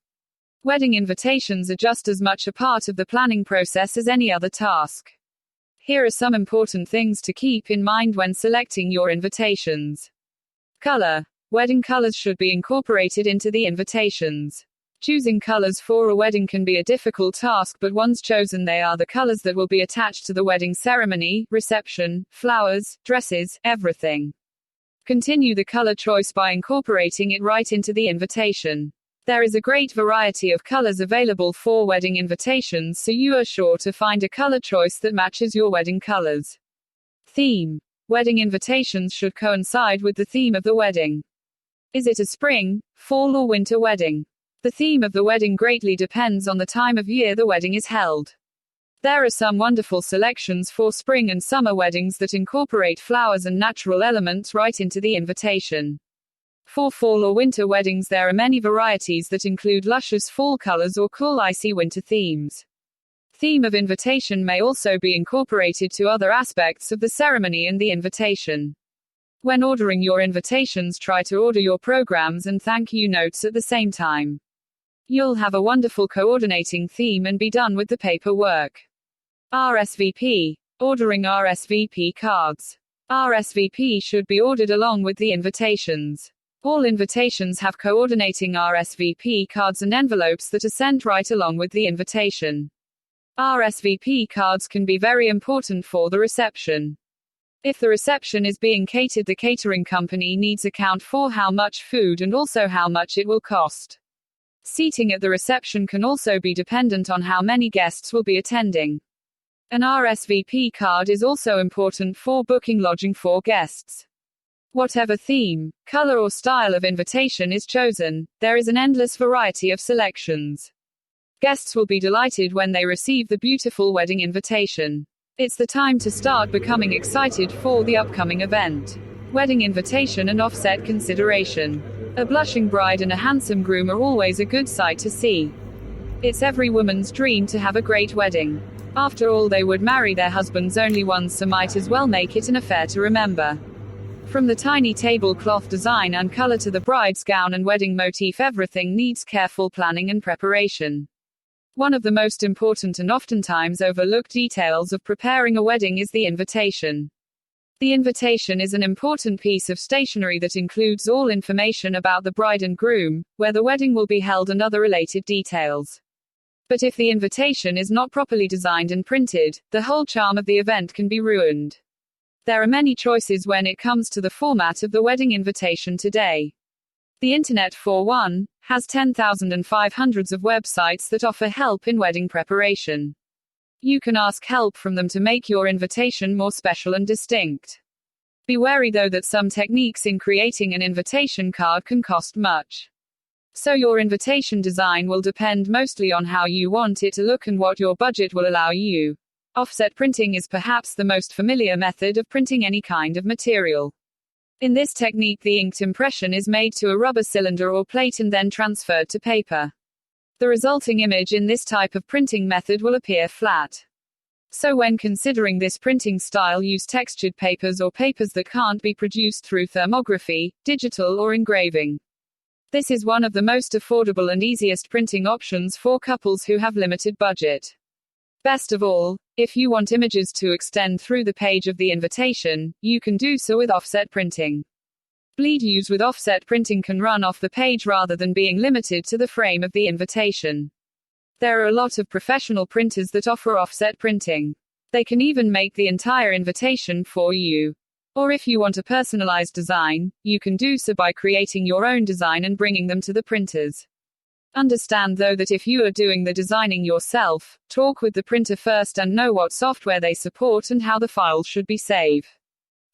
A: Wedding invitations are just as much a part of the planning process as any other task. Here are some important things to keep in mind when selecting your invitations. Color. Wedding colors should be incorporated into the invitations. Choosing colors for a wedding can be a difficult task, but once chosen, they are the colors that will be attached to the wedding ceremony, reception, flowers, dresses, everything. Continue the color choice by incorporating it right into the invitation. There is a great variety of colors available for wedding invitations, so you are sure to find a color choice that matches your wedding colors. Theme. Wedding invitations should coincide with the theme of the wedding. Is it a spring, fall, or winter wedding? The theme of the wedding greatly depends on the time of year the wedding is held. There are some wonderful selections for spring and summer weddings that incorporate flowers and natural elements right into the invitation. For fall or winter weddings, there are many varieties that include luscious fall colors or cool icy winter themes. Theme of invitation may also be incorporated to other aspects of the ceremony and the invitation. When ordering your invitations, try to order your programs and thank you notes at the same time. You'll have a wonderful coordinating theme and be done with the paperwork. RSVP. Ordering RSVP cards. RSVP should be ordered along with the invitations. All invitations have coordinating RSVP cards and envelopes that are sent right along with the invitation. RSVP cards can be very important for the reception. If the reception is being catered, the catering company needs account for how much food and also how much it will cost. Seating at the reception can also be dependent on how many guests will be attending. An RSVP card is also important for booking lodging for guests. Whatever theme, color, or style of invitation is chosen, there is an endless variety of selections. Guests will be delighted when they receive the beautiful wedding invitation. It's the time to start becoming excited for the upcoming event. Wedding invitation and offset consideration. A blushing bride and a handsome groom are always a good sight to see. It's every woman's dream to have a great wedding. After all, they would marry their husbands only once, so might as well make it an affair to remember. From the tiny tablecloth design and color to the bride's gown and wedding motif, everything needs careful planning and preparation. One of the most important and oftentimes overlooked details of preparing a wedding is the invitation. The invitation is an important piece of stationery that includes all information about the bride and groom, where the wedding will be held, and other related details. But if the invitation is not properly designed and printed, the whole charm of the event can be ruined. There are many choices when it comes to the format of the wedding invitation today. The internet, for one, has 10,500 of websites that offer help in wedding preparation. You can ask help from them to make your invitation more special and distinct. Be wary though that some techniques in creating an invitation card can cost much. So your invitation design will depend mostly on how you want it to look and what your budget will allow you. Offset printing is perhaps the most familiar method of printing any kind of material. In this technique, the inked impression is made to a rubber cylinder or plate and then transferred to paper. The resulting image in this type of printing method will appear flat. So when considering this printing style, use textured papers or papers that can't be produced through thermography, digital or engraving. This is one of the most affordable and easiest printing options for couples who have limited budget. Best of all, if you want images to extend through the page of the invitation, you can do so with offset printing. Bleed used with offset printing can run off the page rather than being limited to the frame of the invitation. There are a lot of professional printers that offer offset printing. They can even make the entire invitation for you. Or if you want a personalized design, you can do so by creating your own design and bringing them to the printers. Understand though that if you are doing the designing yourself, talk with the printer first and know what software they support and how the files should be saved.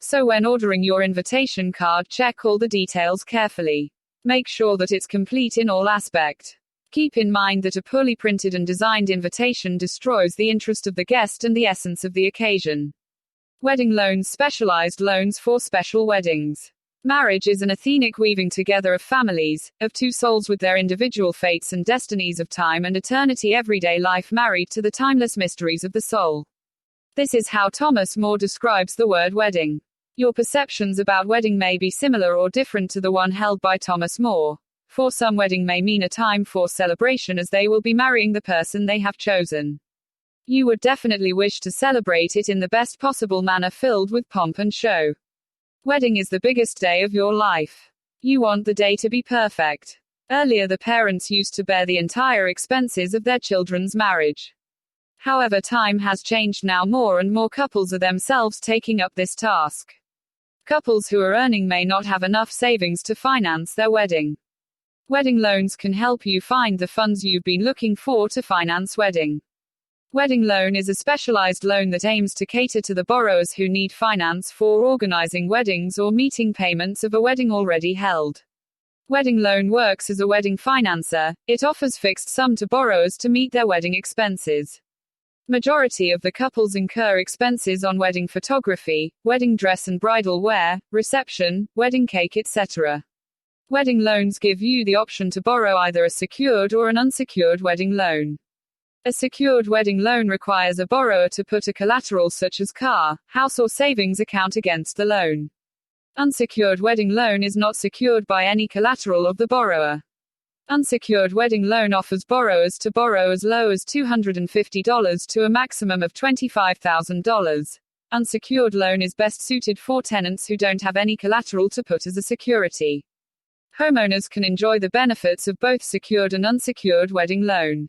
A: So when ordering your invitation card, check all the details carefully. Make sure that it's complete in all aspects. Keep in mind that a poorly printed and designed invitation destroys the interest of the guest and the essence of the occasion. Wedding loans. Specialized loans for special weddings. Marriage is an ethnic weaving together of families, of two souls with their individual fates and destinies of time and eternity, everyday life married to the timeless mysteries of the soul. This is how Thomas More describes the word wedding. Your perceptions about wedding may be similar or different to the one held by Thomas More. For some, wedding may mean a time for celebration as they will be marrying the person they have chosen. You would definitely wish to celebrate it in the best possible manner, filled with pomp and show. Wedding is the biggest day of your life. You want the day to be perfect. Earlier, the parents used to bear the entire expenses of their children's marriage. However, time has changed now. More and more couples are themselves taking up this task. Couples who are earning may not have enough savings to finance their wedding. Wedding loans can help you find the funds you've been looking for to finance wedding. Wedding loan is a specialized loan that aims to cater to the borrowers who need finance for organizing weddings or meeting payments of a wedding already held. Wedding loan works as a wedding financer. It offers fixed sum to borrowers to meet their wedding expenses. Majority of the couples incur expenses on wedding photography, wedding dress and bridal wear, reception, wedding cake, etc. Wedding loans give you the option to borrow either a secured or an unsecured wedding loan. A secured wedding loan requires a borrower to put a collateral such as car, house or savings account against the loan. Unsecured wedding loan is not secured by any collateral of the borrower. Unsecured wedding loan offers borrowers to borrow as low as $250 to a maximum of $25,000. Unsecured loan is best suited for tenants who don't have any collateral to put as a security. Homeowners can enjoy the benefits of both secured and unsecured wedding loan.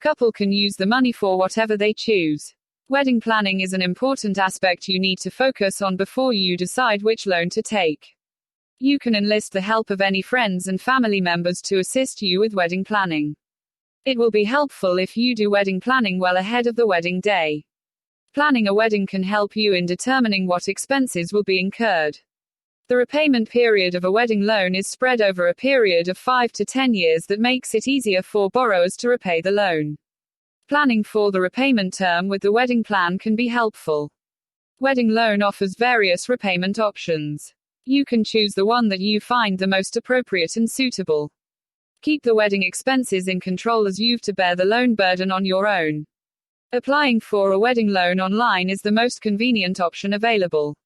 A: Couple can use the money for whatever they choose. Wedding planning is an important aspect you need to focus on before you decide which loan to take. You can enlist the help of any friends and family members to assist you with wedding planning. It will be helpful if you do wedding planning well ahead of the wedding day. Planning a wedding can help you in determining what expenses will be incurred. The repayment period of a wedding loan is spread over a period of 5 to 10 years that makes it easier for borrowers to repay the loan. Planning for the repayment term with the wedding plan can be helpful. Wedding loan offers various repayment options. You can choose the one that you find the most appropriate and suitable. Keep the wedding expenses in control as you've to bear the loan burden on your own. Applying for a wedding loan online is the most convenient option available.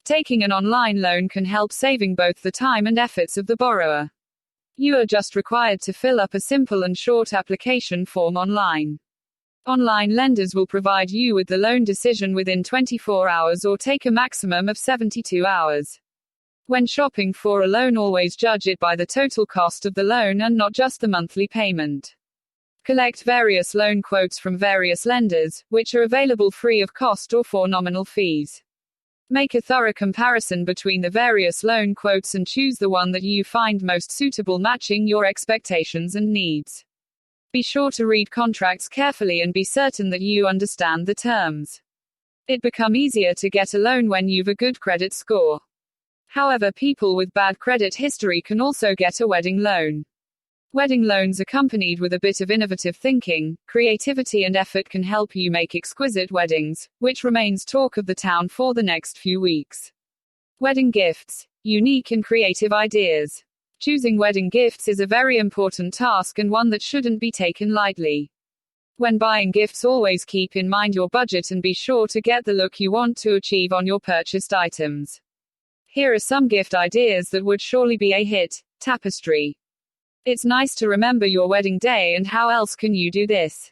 A: Taking an online loan can help saving both the time and efforts of the borrower. You are just required to fill up a simple and short application form online. Online lenders will provide you with the loan decision within 24 hours or take a maximum of 72 hours. When shopping for a loan, always judge it by the total cost of the loan and not just the monthly payment. Collect various loan quotes from various lenders, which are available free of cost or for nominal fees. Make a thorough comparison between the various loan quotes and choose the one that you find most suitable, matching your expectations and needs. Be sure to read contracts carefully and be certain that you understand the terms. It becomes easier to get a loan when you've a good credit score. However, people with bad credit history can also get a wedding loan. Wedding loans accompanied with a bit of innovative thinking, creativity and effort can help you make exquisite weddings, which remains talk of the town for the next few weeks. Wedding gifts. Unique and creative ideas. Choosing wedding gifts is a very important task and one that shouldn't be taken lightly. When buying gifts, always keep in mind your budget and be sure to get the look you want to achieve on your purchased items. Here are some gift ideas that would surely be a hit. Tapestry. It's nice to remember your wedding day, and how else can you do this?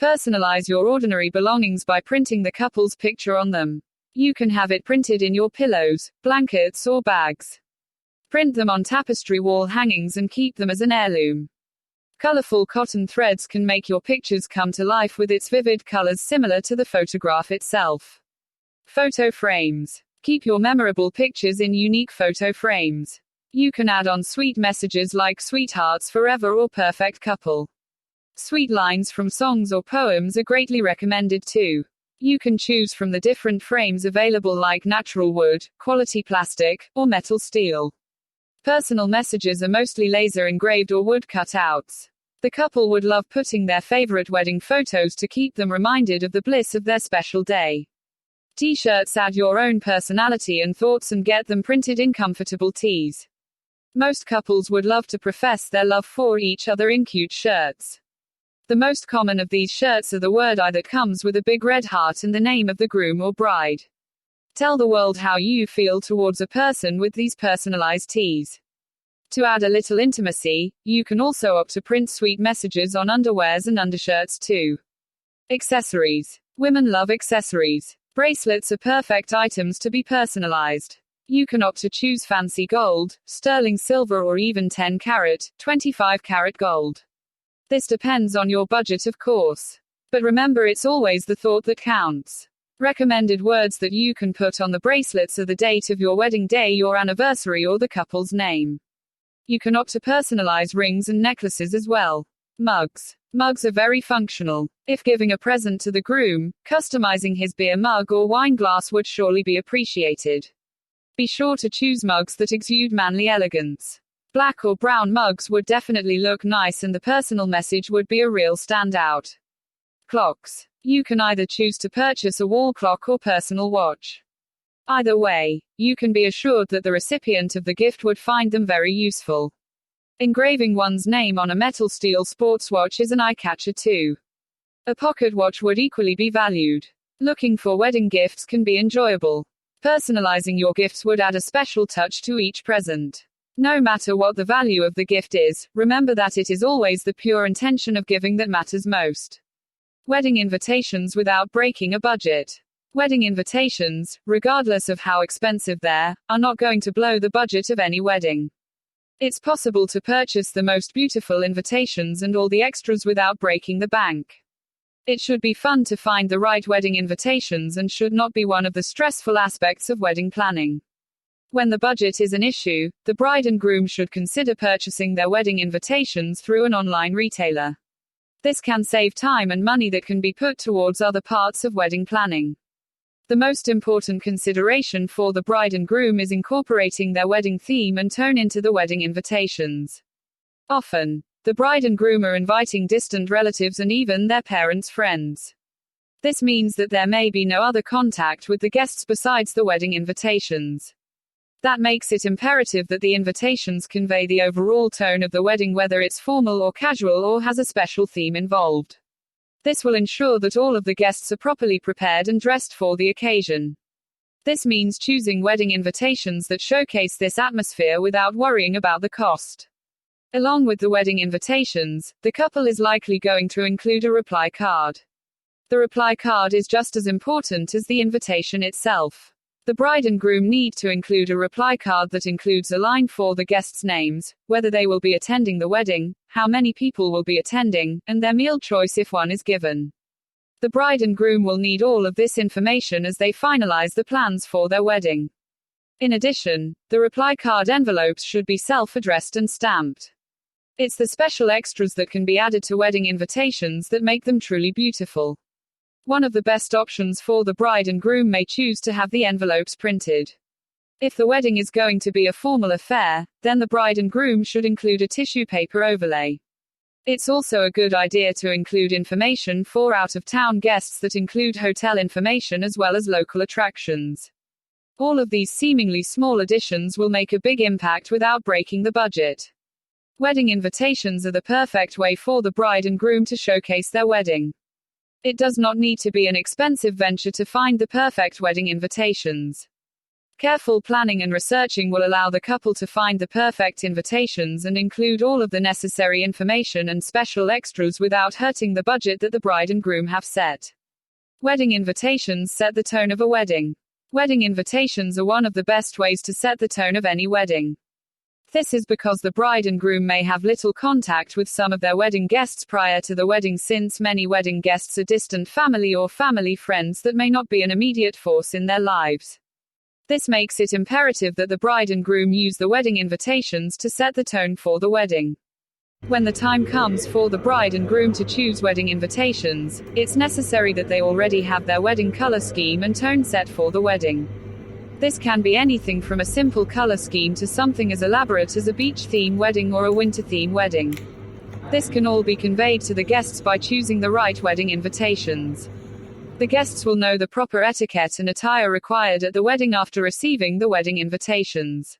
A: Personalize your ordinary belongings by printing the couple's picture on them. You can have it printed in your pillows, blankets or bags. Print them on tapestry wall hangings and keep them as an heirloom. Colorful cotton threads can make your pictures come to life with its vivid colors, similar to the photograph itself. Photo frames. Keep your memorable pictures in unique photo frames. You can add on sweet messages like sweethearts forever or perfect couple. Sweet lines from songs or poems are greatly recommended too. You can choose from the different frames available like natural wood, quality plastic, or metal steel. Personal messages are mostly laser engraved or wood cutouts. The couple would love putting their favorite wedding photos to keep them reminded of the bliss of their special day. T-shirts. Add your own personality and thoughts and get them printed in comfortable tees. Most couples would love to profess their love for each other in cute shirts. The most common of these shirts are the word I that comes with a big red heart and the name of the groom or bride. Tell the world how you feel towards a person with these personalized tees. To add a little intimacy, you can also opt to print sweet messages on underwears and undershirts too. Accessories. Women love accessories. Bracelets are perfect items to be personalized. You can opt to choose fancy gold, sterling silver or even 10 karat, 25 karat gold. This depends on your budget, of course. But remember, it's always the thought that counts. Recommended words that you can put on the bracelets are the date of your wedding day, your anniversary, or the couple's name. You can opt to personalize rings and necklaces as well. Mugs. Mugs are very functional. If giving a present to the groom, customizing his beer mug or wine glass would surely be appreciated. Be sure to choose mugs that exude manly elegance. Black or brown mugs would definitely look nice and the personal message would be a real standout. Clocks. You can either choose to purchase a wall clock or personal watch. Either way, you can be assured that the recipient of the gift would find them very useful. Engraving one's name on a metal steel sports watch is an eye-catcher too. A pocket watch would equally be valued. Looking for wedding gifts can be enjoyable. Personalizing your gifts would add a special touch to each present. No matter what the value of the gift is, remember that it is always the pure intention of giving that matters most. Wedding invitations without breaking a budget. Wedding invitations, regardless of how expensive they are not going to blow the budget of any wedding. It's possible to purchase the most beautiful invitations and all the extras without breaking the bank. It should be fun to find the right wedding invitations and should not be one of the stressful aspects of wedding planning. When the budget is an issue, the bride and groom should consider purchasing their wedding invitations through an online retailer. This can save time and money that can be put towards other parts of wedding planning. The most important consideration for the bride and groom is incorporating their wedding theme and tone into the wedding invitations. Often, the bride and groom are inviting distant relatives and even their parents' friends. This means that there may be no other contact with the guests besides the wedding invitations. That makes it imperative that the invitations convey the overall tone of the wedding, whether it's formal or casual or has a special theme involved. This will ensure that all of the guests are properly prepared and dressed for the occasion. This means choosing wedding invitations that showcase this atmosphere without worrying about the cost. Along with the wedding invitations, the couple is likely going to include a reply card. The reply card is just as important as the invitation itself. The bride and groom need to include a reply card that includes a line for the guests' names, whether they will be attending the wedding, how many people will be attending, and their meal choice if one is given. The bride and groom will need all of this information as they finalize the plans for their wedding. In addition, the reply card envelopes should be self-addressed and stamped. It's the special extras that can be added to wedding invitations that make them truly beautiful. One of the best options for the bride and groom may choose to have the envelopes printed. If the wedding is going to be a formal affair, then the bride and groom should include a tissue paper overlay. It's also a good idea to include information for out-of-town guests that include hotel information as well as local attractions. All of these seemingly small additions will make a big impact without breaking the budget. Wedding invitations are the perfect way for the bride and groom to showcase their wedding. It does not need to be an expensive venture to find the perfect wedding invitations. Careful planning and researching will allow the couple to find the perfect invitations and include all of the necessary information and special extras without hurting the budget that the bride and groom have set. Wedding invitations set the tone of a wedding. Wedding invitations are one of the best ways to set the tone of any wedding. This is because the bride and groom may have little contact with some of their wedding guests prior to the wedding, since many wedding guests are distant family or family friends that may not be an immediate force in their lives. This makes it imperative that the bride and groom use the wedding invitations to set the tone for the wedding. When the time comes for the bride and groom to choose wedding invitations, it's necessary that they already have their wedding color scheme and tone set for the wedding. This can be anything from a simple color scheme to something as elaborate as a beach theme wedding or a winter theme wedding. This can all be conveyed to the guests by choosing the right wedding invitations. The guests will know the proper etiquette and attire required at the wedding after receiving the wedding invitations.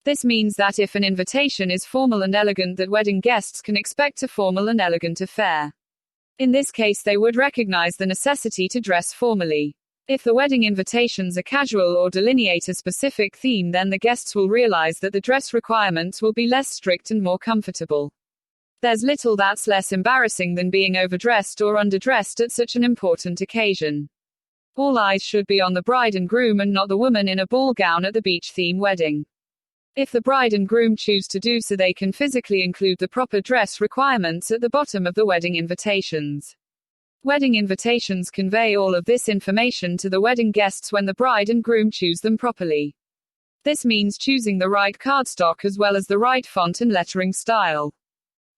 A: This means that if an invitation is formal and elegant, that wedding guests can expect a formal and elegant affair. In this case, they would recognize the necessity to dress formally. If the wedding invitations are casual or delineate a specific theme, then the guests will realize that the dress requirements will be less strict and more comfortable. There's little that's less embarrassing than being overdressed or underdressed at such an important occasion. All eyes should be on the bride and groom and not the woman in a ball gown at the beach theme wedding. If the bride and groom choose to do so, they can physically include the proper dress requirements at the bottom of the wedding invitations. Wedding invitations convey all of this information to the wedding guests when the bride and groom choose them properly. This means choosing the right cardstock as well as the right font and lettering style.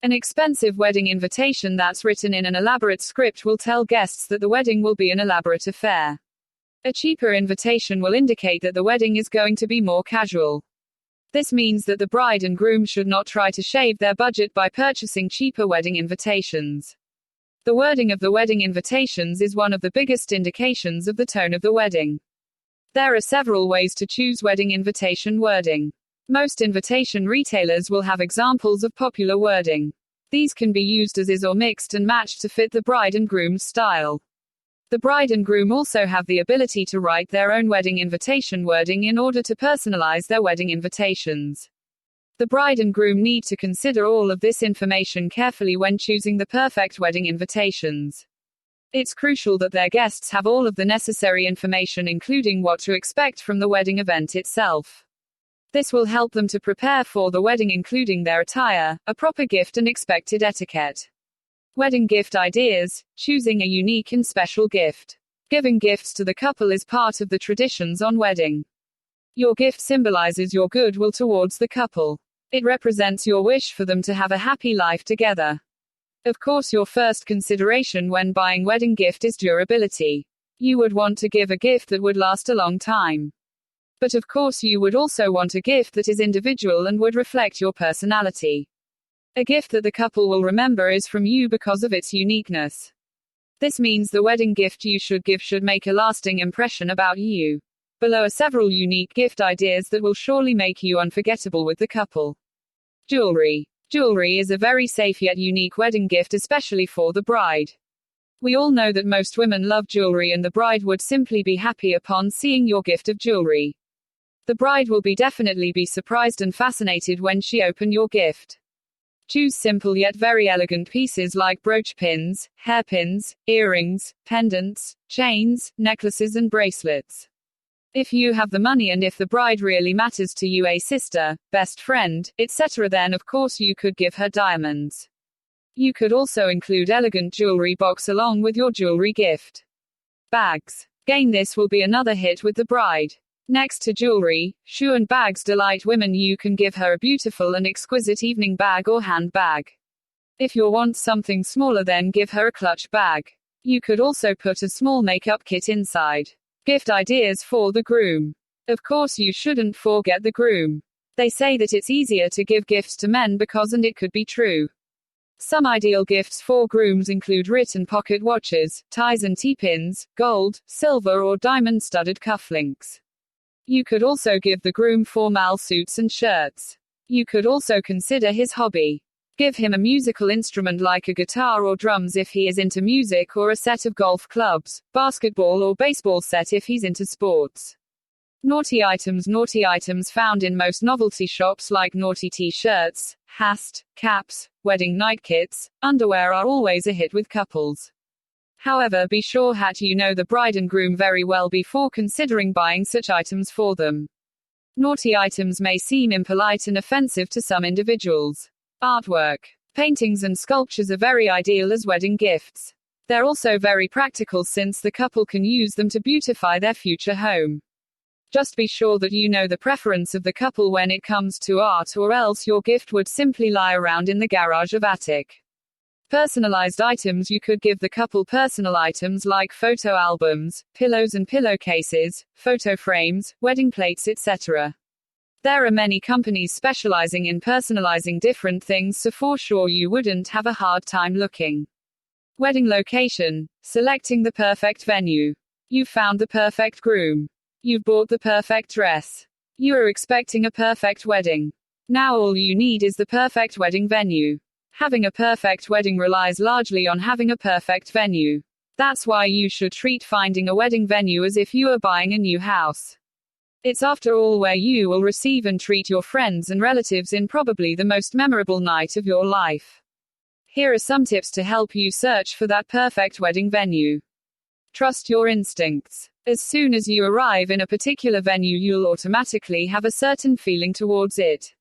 A: An expensive wedding invitation that's written in an elaborate script will tell guests that the wedding will be an elaborate affair. A cheaper invitation will indicate that the wedding is going to be more casual. This means that the bride and groom should not try to shave their budget by purchasing cheaper wedding invitations. The wording of the wedding invitations is one of the biggest indications of the tone of the wedding. There are several ways to choose wedding invitation wording. Most invitation retailers will have examples of popular wording. These can be used as is or mixed and matched to fit the bride and groom's style. The bride and groom also have the ability to write their own wedding invitation wording in order to personalize their wedding invitations. The bride and groom need to consider all of this information carefully when choosing the perfect wedding invitations. It's crucial that their guests have all of the necessary information, including what to expect from the wedding event itself. This will help them to prepare for the wedding, including their attire, a proper gift, and expected etiquette. Wedding gift ideas: choosing a unique and special gift. Giving gifts to the couple is part of the traditions on wedding. Your gift symbolizes your goodwill towards the couple. It represents your wish for them to have a happy life together. Of course, your first consideration when buying wedding gift is durability. You would want to give a gift that would last a long time. But of course, you would also want a gift that is individual and would reflect your personality. A gift that the couple will remember is from you because of its uniqueness. This means the wedding gift you should give should make a lasting impression about you. Below are several unique gift ideas that will surely make you unforgettable with the couple. Jewelry. Jewelry is a very safe yet unique wedding gift, especially for the bride. We all know that most women love jewelry and the bride would simply be happy upon seeing your gift of jewelry. The bride will definitely be surprised and fascinated when she open your gift. Choose simple yet very elegant pieces like brooch pins, hairpins, earrings, pendants, chains, necklaces and bracelets. If you have the money and if the bride really matters to you, a sister, best friend, etc., then of course you could give her diamonds. You could also include elegant jewelry box along with your jewelry gift. Bags. Again, this will be another hit with the bride. Next to jewelry, shoe and bags delight women. You can give her a beautiful and exquisite evening bag or handbag. If you want something smaller, then give her a clutch bag. You could also put a small makeup kit inside. Gift ideas for the groom. Of course, you shouldn't forget the groom. They say that it's easier to give gifts to men because, and it could be true. Some ideal gifts for grooms include written pocket watches, ties and T-pins, gold, silver or diamond-studded cufflinks. You could also give the groom formal suits and shirts. You could also consider his hobby. Give him a musical instrument like a guitar or drums if he is into music, or a set of golf clubs, basketball or baseball set if he's into sports. Naughty items. Naughty items found in most novelty shops like naughty t-shirts, hats, caps, wedding night kits, underwear are always a hit with couples. However, be sure that you know the bride and groom very well before considering buying such items for them. Naughty items may seem impolite and offensive to some individuals. Artwork. Paintings and sculptures are very ideal as wedding gifts. They're also very practical since the couple can use them to beautify their future home. Just be sure that you know the preference of the couple when it comes to art, or else your gift would simply lie around in the garage or attic. Personalized items. You could give the couple personal items like photo albums, pillows and pillowcases, photo frames, wedding plates, etc. There are many companies specializing in personalizing different things, so for sure you wouldn't have a hard time looking. Wedding location. Selecting the perfect venue. You've found the perfect groom. You've bought the perfect dress. You are expecting a perfect wedding. Now all you need is the perfect wedding venue. Having a perfect wedding relies largely on having a perfect venue. That's why you should treat finding a wedding venue as if you are buying a new house. It's after all where you will receive and treat your friends and relatives in probably the most memorable night of your life. Here are some tips to help you search for that perfect wedding venue. Trust your instincts. As soon as you arrive in a particular venue, you'll automatically have a certain feeling towards it.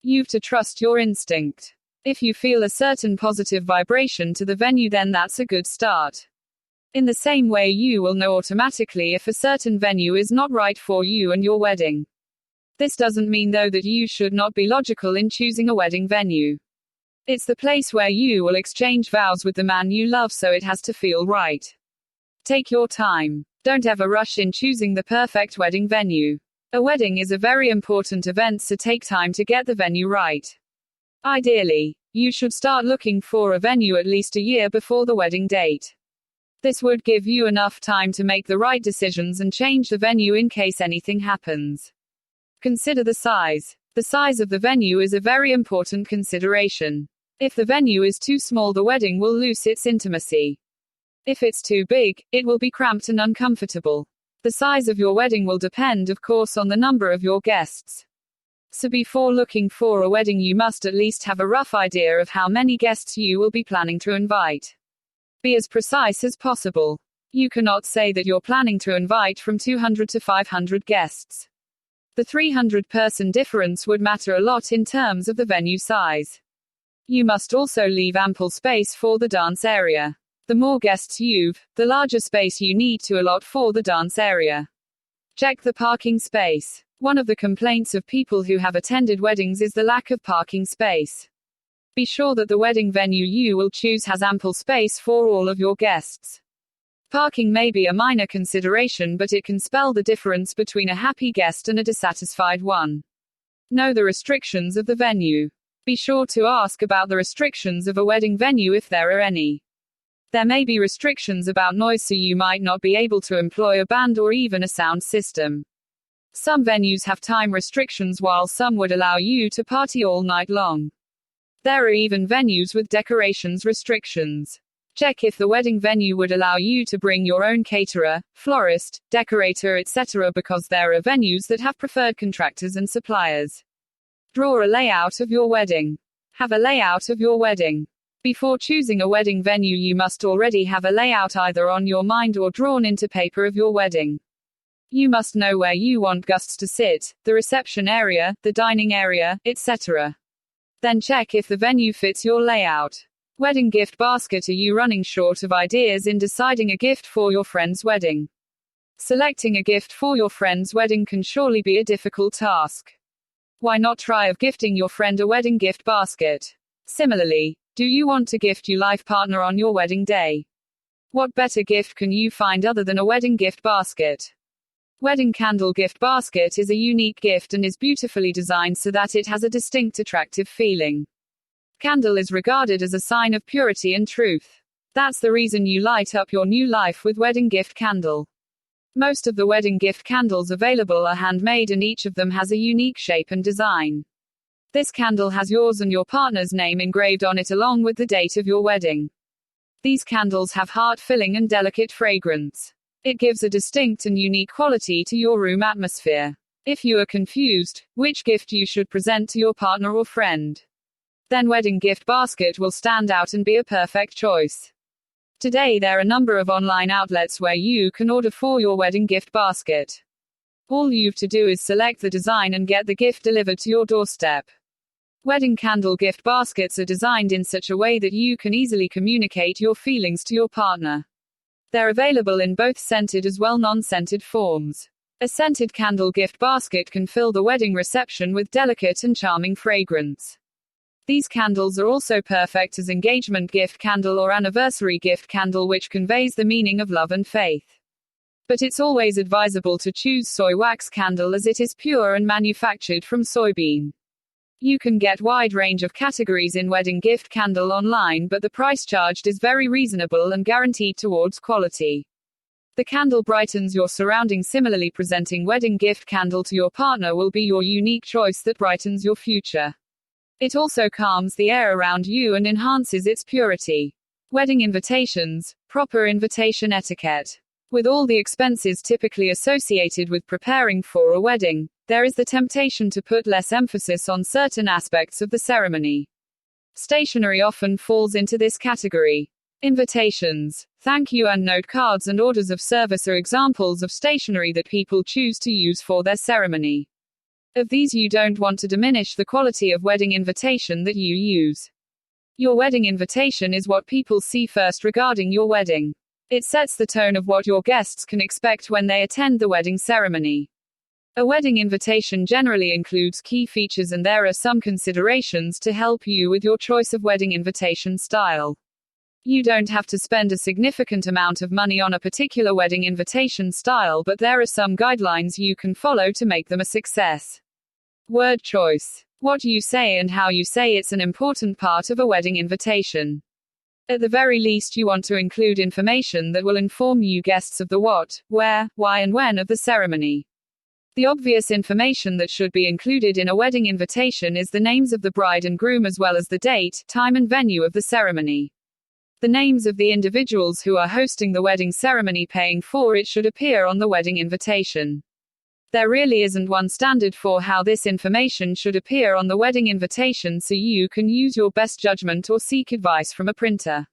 A: You've to trust your instinct. If you feel a certain positive vibration to the venue, then that's a good start. In the same way, you will know automatically if a certain venue is not right for you and your wedding. This doesn't mean, though, that you should not be logical in choosing a wedding venue. It's the place where you will exchange vows with the man you love, so it has to feel right. Take your time. Don't ever rush in choosing the perfect wedding venue. A wedding is a very important event, so take time to get the venue right. Ideally, you should start looking for a venue at least a year before the wedding date. This would give you enough time to make the right decisions and change the venue in case anything happens. Consider the size. The size of the venue is a very important consideration. If the venue is too small, the wedding will lose its intimacy. If it's too big, it will be cramped and uncomfortable. The size of your wedding will depend, of course, on the number of your guests. So before looking for a wedding, you must at least have a rough idea of how many guests you will be planning to invite. Be as precise as possible. You cannot say that you're planning to invite from 200 to 500 guests. The 300-person difference would matter a lot in terms of the venue size. You must also leave ample space for the dance area. The more guests you've, the larger space you need to allot for the dance area. Check the parking space. One of the complaints of people who have attended weddings is the lack of parking space. Be sure that the wedding venue you will choose has ample space for all of your guests. Parking may be a minor consideration, but it can spell the difference between a happy guest and a dissatisfied one. Know the restrictions of the venue. Be sure to ask about the restrictions of a wedding venue if there are any. There may be restrictions about noise, so you might not be able to employ a band or even a sound system. Some venues have time restrictions, while some would allow you to party all night long. There are even venues with decorations restrictions. Check if the wedding venue would allow you to bring your own caterer, florist, decorator, etc., because there are venues that have preferred contractors and suppliers. Draw a layout of your wedding. Have a layout of your wedding. Before choosing a wedding venue, you must already have a layout either on your mind or drawn into paper of your wedding. You must know where you want guests to sit, the reception area, the dining area, etc. Then check if the venue fits your layout. Wedding gift basket. Are you running short of ideas in deciding a gift for your friend's wedding? Selecting a gift for your friend's wedding can surely be a difficult task. Why not try of gifting your friend a wedding gift basket? Similarly, do you want to gift your life partner on your wedding day? What better gift can you find other than a wedding gift basket? Wedding candle gift basket is a unique gift and is beautifully designed so that it has a distinct attractive feeling. Candle is regarded as a sign of purity and truth. That's the reason you light up your new life with wedding gift candle. Most of the wedding gift candles available are handmade and each of them has a unique shape and design. This candle has yours and your partner's name engraved on it along with the date of your wedding. These candles have heart-filling and delicate fragrance. It gives a distinct and unique quality to your room atmosphere. If you are confused which gift you should present to your partner or friend, then wedding gift basket will stand out and be a perfect choice. Today there are a number of online outlets where you can order for your wedding gift basket. All you've to do is select the design and get the gift delivered to your doorstep. Wedding candle gift baskets are designed in such a way that you can easily communicate your feelings to your partner. They're available in both scented as well non-scented forms. A scented candle gift basket can fill the wedding reception with delicate and charming fragrance. These candles are also perfect as engagement gift candle or anniversary gift candle, which conveys the meaning of love and faith. But it's always advisable to choose soy wax candle as it is pure and manufactured from soybean. You can get wide range of categories in wedding gift candle online, but the price charged is very reasonable and guaranteed towards quality. The candle brightens your surroundings. Similarly, presenting wedding gift candle to your partner will be your unique choice that brightens your future. It also calms the air around you and enhances its purity. Wedding invitations, proper invitation etiquette. With all the expenses typically associated with preparing for a wedding, there is the temptation to put less emphasis on certain aspects of the ceremony. Stationery often falls into this category. Invitations, thank you and note cards and orders of service are examples of stationery that people choose to use for their ceremony. Of these, you don't want to diminish the quality of wedding invitation that you use. Your wedding invitation is what people see first regarding your wedding. It sets the tone of what your guests can expect when they attend the wedding ceremony. A wedding invitation generally includes key features, and there are some considerations to help you with your choice of wedding invitation style. You don't have to spend a significant amount of money on a particular wedding invitation style, but there are some guidelines you can follow to make them a success. Word choice. What you say and how you say it's an important part of a wedding invitation. At the very least, you want to include information that will inform you guests of the what, where, why and when of the ceremony. The obvious information that should be included in a wedding invitation is the names of the bride and groom as well as the date, time and venue of the ceremony. The names of the individuals who are hosting the wedding ceremony paying for it should appear on the wedding invitation. There really isn't one standard for how this information should appear on the wedding invitation, so you can use your best judgment or seek advice from a printer.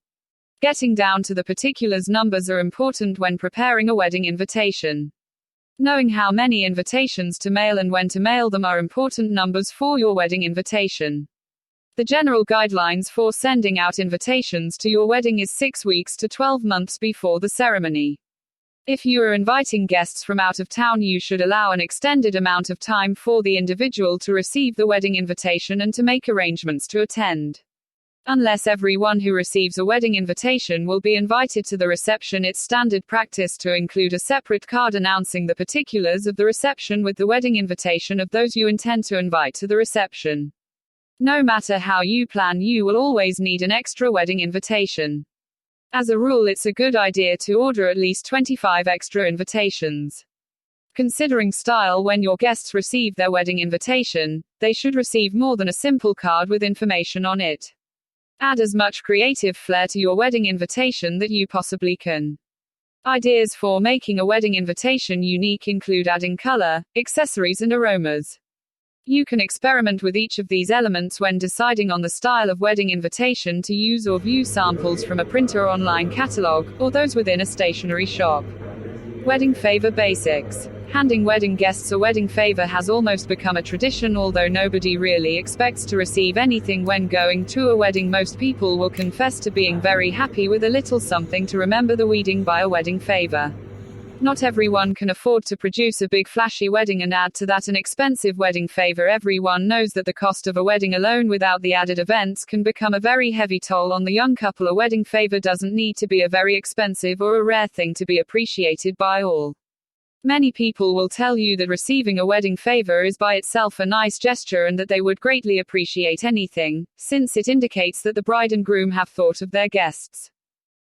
A: Getting down to the particulars, numbers are important when preparing a wedding invitation. Knowing how many invitations to mail and when to mail them are important numbers for your wedding invitation. The general guidelines for sending out invitations to your wedding is 6 weeks to 12 months before the ceremony. If you are inviting guests from out of town, you should allow an extended amount of time for the individual to receive the wedding invitation and to make arrangements to attend. Unless everyone who receives a wedding invitation will be invited to the reception, it's standard practice to include a separate card announcing the particulars of the reception with the wedding invitation of those you intend to invite to the reception. No matter how you plan, you will always need an extra wedding invitation. As a rule, it's a good idea to order at least 25 extra invitations. Considering style, when your guests receive their wedding invitation, they should receive more than a simple card with information on it. Add as much creative flair to your wedding invitation that you possibly can. Ideas for making a wedding invitation unique include adding color, accessories, and aromas. You can experiment with each of these elements when deciding on the style of wedding invitation to use, or view samples from a printer or online catalog, or those within a stationery shop. Wedding favor basics. Handing wedding guests a wedding favor has almost become a tradition. Although nobody really expects to receive anything when going to a wedding, most people will confess to being very happy with a little something to remember the wedding by a wedding favor. Not everyone can afford to produce a big flashy wedding and add to that an expensive wedding favor. Everyone knows that the cost of a wedding alone without the added events can become a very heavy toll on the young couple. A wedding favor doesn't need to be a very expensive or a rare thing to be appreciated by all. Many people will tell you that receiving a wedding favor is by itself a nice gesture and that they would greatly appreciate anything, since it indicates that the bride and groom have thought of their guests.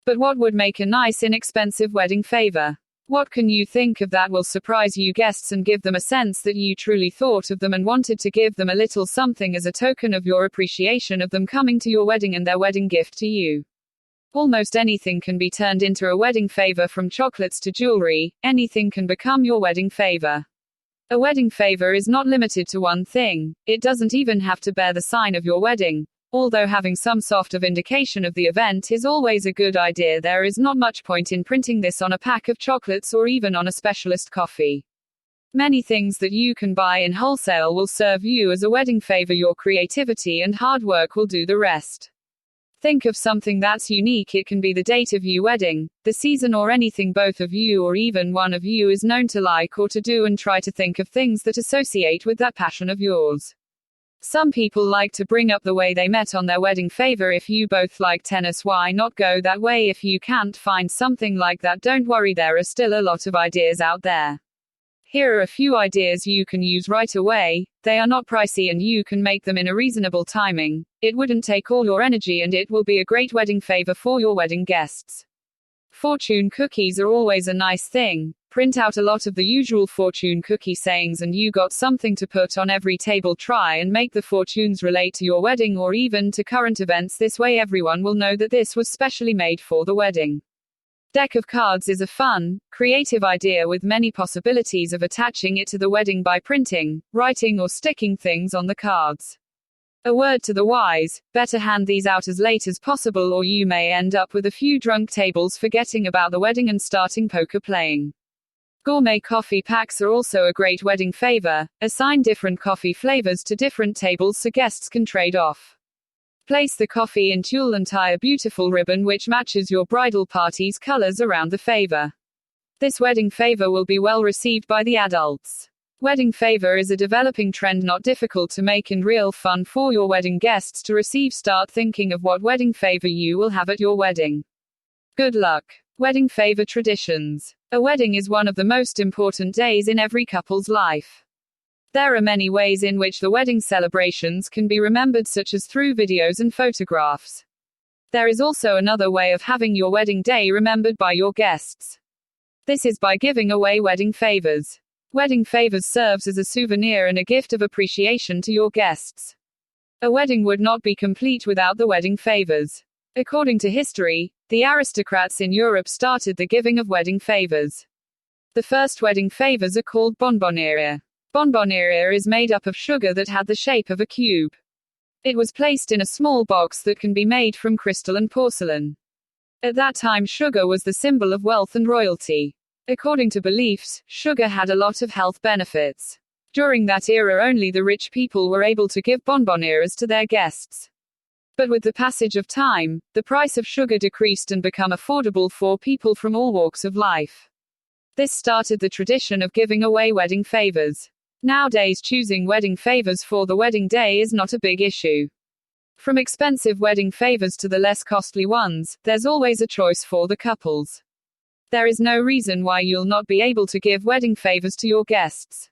A: But what would make a nice, inexpensive wedding favor? What can you think of that will surprise you guests and give them a sense that you truly thought of them and wanted to give them a little something as a token of your appreciation of them coming to your wedding and their wedding gift to you? Almost anything can be turned into a wedding favor, from chocolates to jewelry. Anything can become your wedding favor. A wedding favor is not limited to one thing. It doesn't even have to bear the sign of your wedding. Although having some sort of indication of the event is always a good idea, there is not much point in printing this on a pack of chocolates or even on a specialist coffee. Many things that you can buy in wholesale will serve you as a wedding favor. Your creativity and hard work will do the rest. Think of something that's unique. It can be the date of your wedding, the season, or anything both of you or even one of you is known to like or to do, and try to think of things that associate with that passion of yours. Some people like to bring up the way they met on their wedding favor. If you both like tennis, why not go that way? If you can't find something like that, don't worry, there are still a lot of ideas out there. Here are a few ideas you can use right away. They are not pricey and you can make them in a reasonable timing. It wouldn't take all your energy and it will be a great wedding favor for your wedding guests. Fortune cookies are always a nice thing. Print out a lot of the usual fortune cookie sayings and you got something to put on every table. Try and make the fortunes relate to your wedding or even to current events. This way everyone will know that this was specially made for the wedding. Deck of cards is a fun, creative idea with many possibilities of attaching it to the wedding by printing, writing, or sticking things on the cards. A word to the wise, better hand these out as late as possible or you may end up with a few drunk tables forgetting about the wedding and starting poker playing. Gourmet coffee packs are also a great wedding favor. Assign different coffee flavors to different tables so guests can trade off. Place the coffee in tulle and tie a beautiful ribbon which matches your bridal party's colors around the favor. This wedding favor will be well received by the adults. Wedding favor is a developing trend, not difficult to make and real fun for your wedding guests to receive. Start thinking of what wedding favor you will have at your wedding. Good luck. Wedding favor traditions. A wedding is one of the most important days in every couple's life. There are many ways in which the wedding celebrations can be remembered, such as through videos and photographs. There is also another way of having your wedding day remembered by your guests. This is by giving away wedding favors. Wedding favors serves as a souvenir and a gift of appreciation to your guests. A wedding would not be complete without the wedding favors. According to history, the aristocrats in Europe started the giving of wedding favors. The first wedding favors are called bonbonniere. Bonbonniere is made up of sugar that had the shape of a cube. It was placed in a small box that can be made from crystal and porcelain. At that time, sugar was the symbol of wealth and royalty. According to beliefs, sugar had a lot of health benefits. During that era, only the rich people were able to give bonbonnieres to their guests. But with the passage of time, the price of sugar decreased and became affordable for people from all walks of life. This started the tradition of giving away wedding favors. Nowadays, choosing wedding favors for the wedding day is not a big issue. From expensive wedding favors to the less costly ones, there's always a choice for the couples. There is no reason why you'll not be able to give wedding favors to your guests.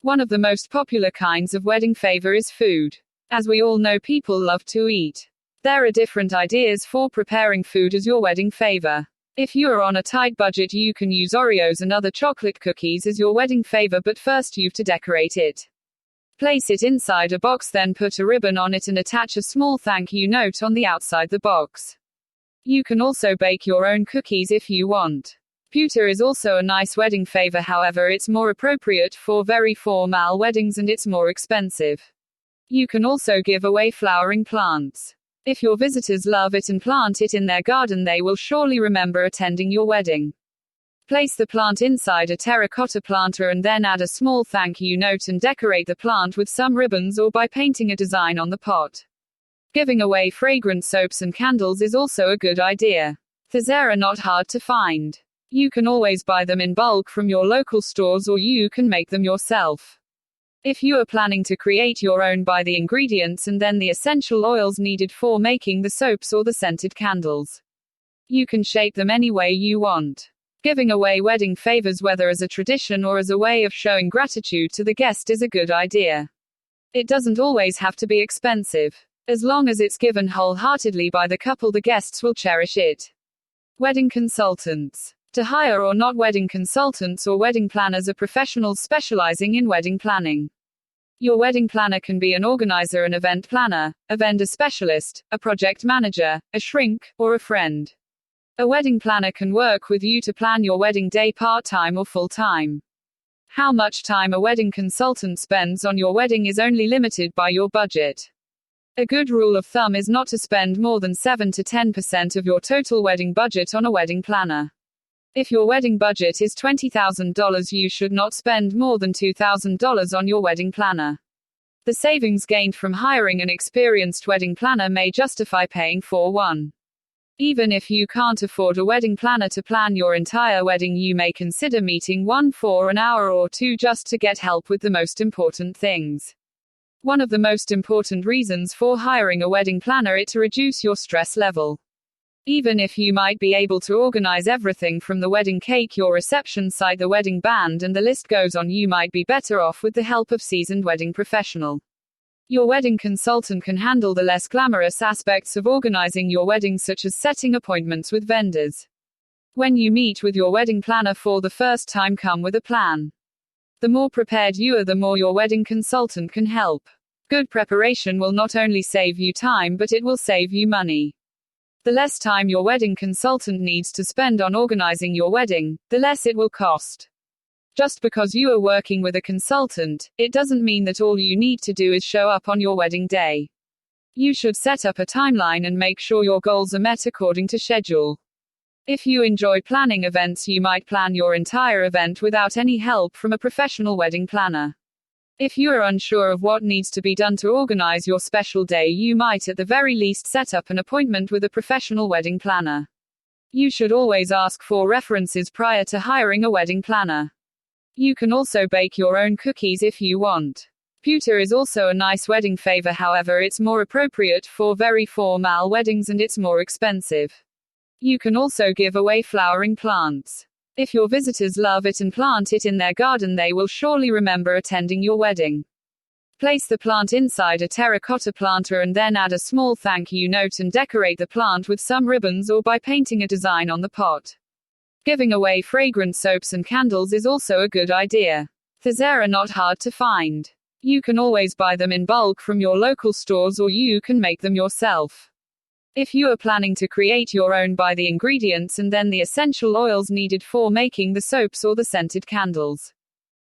A: One of the most popular kinds of wedding favor is food. As we all know, people love to eat. There are different ideas for preparing food as your wedding favor. If you are on a tight budget, you can use Oreos and other chocolate cookies as your wedding favor, but first you've to decorate it. Place it inside a box, then put a ribbon on it and attach a small thank you note on the outside the box. You can also bake your own cookies if you want. Pewter is also a nice wedding favor, however it's more appropriate for very formal weddings and it's more expensive. You can also give away flowering plants. If your visitors love it and plant it in their garden, they will surely remember attending your wedding. Place the plant inside a terracotta planter and then add a small thank you note and decorate the plant with some ribbons or by painting a design on the pot. Giving away fragrant soaps and candles is also a good idea. These are not hard to find. You can always buy them in bulk from your local stores or you can make them yourself. If you are planning to create your own, buy the ingredients and then the essential oils needed for making the soaps or the scented candles. You can shape them any way you want. Giving away wedding favors, whether as a tradition or as a way of showing gratitude to the guest, is a good idea. It doesn't always have to be expensive. As long as it's given wholeheartedly by the couple, the guests will cherish it. Wedding consultants. To hire or not, wedding consultants or wedding planners are professionals specializing in wedding planning. Your wedding planner can be an organizer, an event planner, a vendor specialist, a project manager, a shrink, or a friend. A wedding planner can work with you to plan your wedding day part-time or full-time. How much time a wedding consultant spends on your wedding is only limited by your budget. A good rule of thumb is not to spend more than 7 to 10% of your total wedding budget on a wedding planner. If your wedding budget is $20,000, you should not spend more than $2,000 on your wedding planner. The savings gained from hiring an experienced wedding planner may justify paying for one. Even if you can't afford a wedding planner to plan your entire wedding, you may consider meeting one for an hour or two just to get help with the most important things. One of the most important reasons for hiring a wedding planner is to reduce your stress level. Even if you might be able to organize everything from the wedding cake, your reception site, the wedding band, and the list goes on, you might be better off with the help of seasoned wedding professional. Your wedding consultant can handle the less glamorous aspects of organizing your wedding, such as setting appointments with vendors. When you meet with your wedding planner for the first time, come with a plan. The more prepared you are, the more your wedding consultant can help. Good preparation will not only save you time, but it will save you money. The less time your wedding consultant needs to spend on organizing your wedding, the less it will cost. Just because you are working with a consultant, it doesn't mean that all you need to do is show up on your wedding day. You should set up a timeline and make sure your goals are met according to schedule. If you enjoy planning events, you might plan your entire event without any help from a professional wedding planner. If you are unsure of what needs to be done to organize your special day, you might at the very least set up an appointment with a professional wedding planner. You should always ask for references prior to hiring a wedding planner. You can also bake your own cookies if you want. Pewter is also a nice wedding favor, however it's more appropriate for very formal weddings and it's more expensive. You can also give away flowering plants. If your visitors love it and plant it in their garden, they will surely remember attending your wedding. Place the plant inside a terracotta planter and then add a small thank you note and decorate the plant with some ribbons or by painting a design on the pot. Giving away fragrant soaps and candles is also a good idea. These are not hard to find. You can always buy them in bulk from your local stores or you can make them yourself. If you are planning to create your own, buy the ingredients and then the essential oils needed for making the soaps or the scented candles.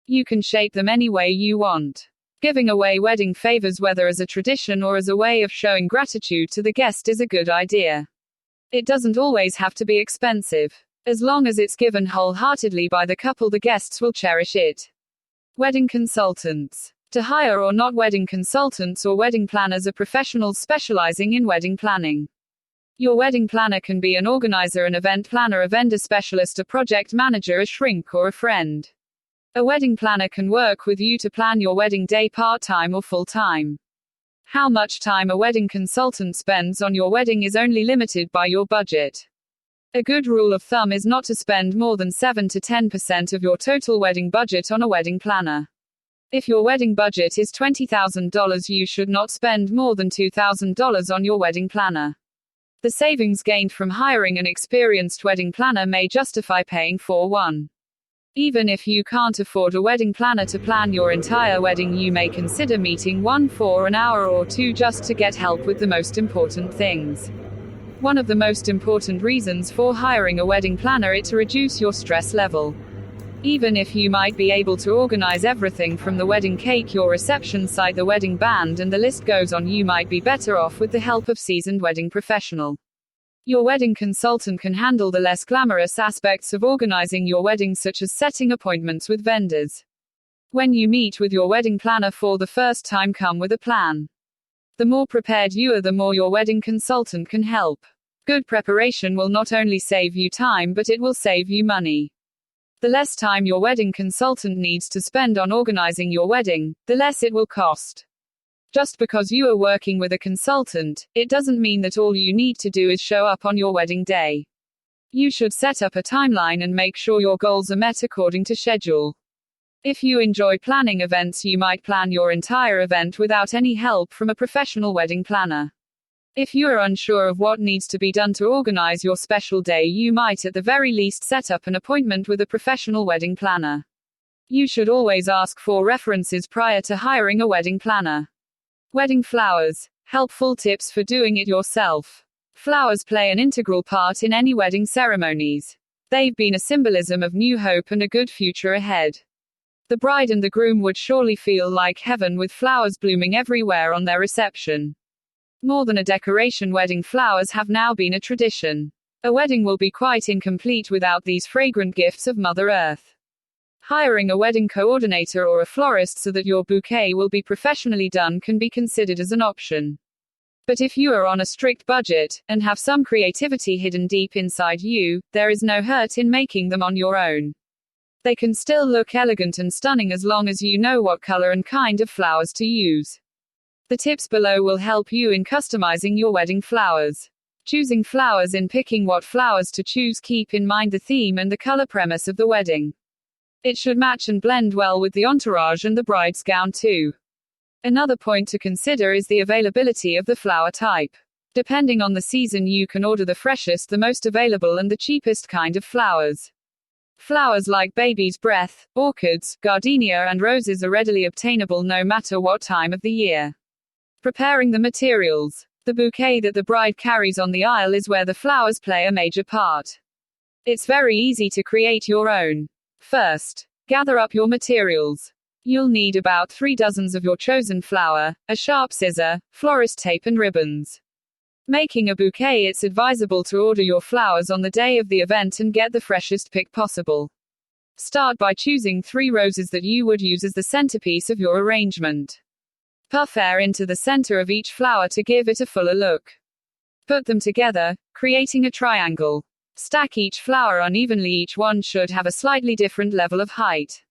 A: You can shape them any way you want. Giving away wedding favors, whether as a tradition or as a way of showing gratitude to the guest, is a good idea. It doesn't always have to be expensive. As long as it's given wholeheartedly by the couple, the guests will cherish it. Wedding consultants. To hire or not, wedding consultants or wedding planners are professionals specializing in wedding planning. Your wedding planner can be an organizer, an event planner, a vendor specialist, a project manager, a shrink, or a friend. A wedding planner can work with you to plan your wedding day part-time or full-time. How much time a wedding consultant spends on your wedding is only limited by your budget. A good rule of thumb is not to spend more than 7 to 10% of your total wedding budget on a wedding planner. If your wedding budget is $20,000, you should not spend more than $2,000 on your wedding planner. The savings gained from hiring an experienced wedding planner may justify paying for one. Even if you can't afford a wedding planner to plan your entire wedding, you may consider meeting one for an hour or two just to get help with the most important things. One of the most important reasons for hiring a wedding planner is to reduce your stress level. Even if you might be able to organize everything from the wedding cake, your reception site, the wedding band, and the list goes on, you might be better off with the help of seasoned wedding professional. Your wedding consultant can handle the less glamorous aspects of organizing your wedding, such as setting appointments with vendors. When you meet with your wedding planner for the first time, come with a plan. The more prepared you are, the more your wedding consultant can help. Good preparation will not only save you time, but it will save you money. The less time your wedding consultant needs to spend on organizing your wedding, the less it will cost. Just because you are working with a consultant, it doesn't mean that all you need to do is show up on your wedding day. You should set up a timeline and make sure your goals are met according to schedule. If you enjoy planning events, you might plan your entire event without any help from a professional wedding planner. If you are unsure of what needs to be done to organize your special day, you might at the very least set up an appointment with a professional wedding planner. You should always ask for references prior to hiring a wedding planner. Wedding flowers. Helpful tips for doing it yourself. Flowers play an integral part in any wedding ceremonies. They've been a symbolism of new hope and a good future ahead. The bride and the groom would surely feel like heaven with flowers blooming everywhere on their reception. More than a decoration, wedding flowers have now been a tradition. A wedding will be quite incomplete without these fragrant gifts of Mother Earth. Hiring a wedding coordinator or a florist so that your bouquet will be professionally done can be considered as an option. But if you are on a strict budget, and have some creativity hidden deep inside you, there is no hurt in making them on your own. They can still look elegant and stunning as long as you know what color and kind of flowers to use. The tips below will help you in customizing your wedding flowers. Choosing flowers. In picking what flowers to choose, keep in mind the theme and the color premise of the wedding. It should match and blend well with the entourage and the bride's gown too. Another point to consider is the availability of the flower type. Depending on the season, you can order the freshest, the most available, and the cheapest kind of flowers. Flowers like baby's breath, orchids, gardenia, and roses are readily obtainable no matter what time of the year. Preparing the materials. The bouquet that the bride carries on the aisle is where the flowers play a major part. It's very easy to create your own. First, gather up your materials. You'll need about 3 dozens of your chosen flower, a sharp scissor, florist tape, and ribbons. Making a bouquet. It's advisable to order your flowers on the day of the event and get the freshest pick possible. Start by choosing 3 roses that you would use as the centerpiece of your arrangement. Puff air into the center of each flower to give it a fuller look. Put them together, creating a triangle. Stack each flower unevenly. Each one should have a slightly different level of height.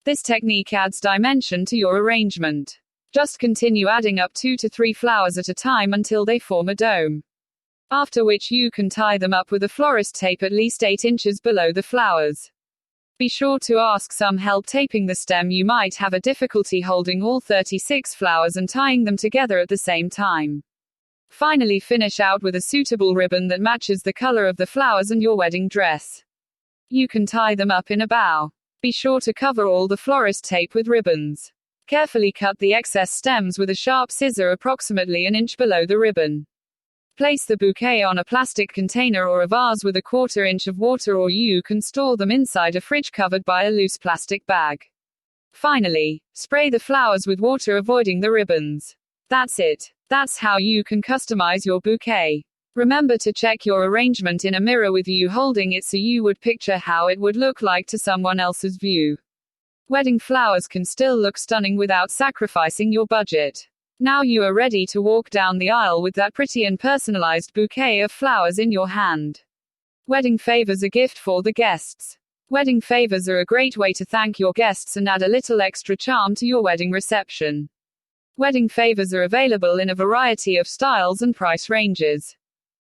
A: This technique adds dimension to your arrangement. Just continue adding up 2 to 3 flowers at a time until they form a dome. After which you can tie them up with a florist tape at least 8 inches below the flowers. Be sure to ask some help taping the stem. You might have a difficulty holding all 36 flowers and tying them together at the same time. Finally, finish out with a suitable ribbon that matches the color of the flowers and your wedding dress. You can tie them up in a bow. Be sure to cover all the florist tape with ribbons. Carefully cut the excess stems with a sharp scissor approximately an inch below the ribbon. Place the bouquet on a plastic container or a vase with a 1/4 inch of water, or you can store them inside a fridge covered by a loose plastic bag. Finally, spray the flowers with water, avoiding the ribbons. That's it. That's how you can customize your bouquet. Remember to check your arrangement in a mirror with you holding it so you would picture how it would look like to someone else's view. Wedding flowers can still look stunning without sacrificing your budget. Now you are ready to walk down the aisle with that pretty and personalized bouquet of flowers in your hand. Wedding favors, a gift for the guests. Wedding favors are a great way to thank your guests and add a little extra charm to your wedding reception. Wedding favors are available in a variety of styles and price ranges.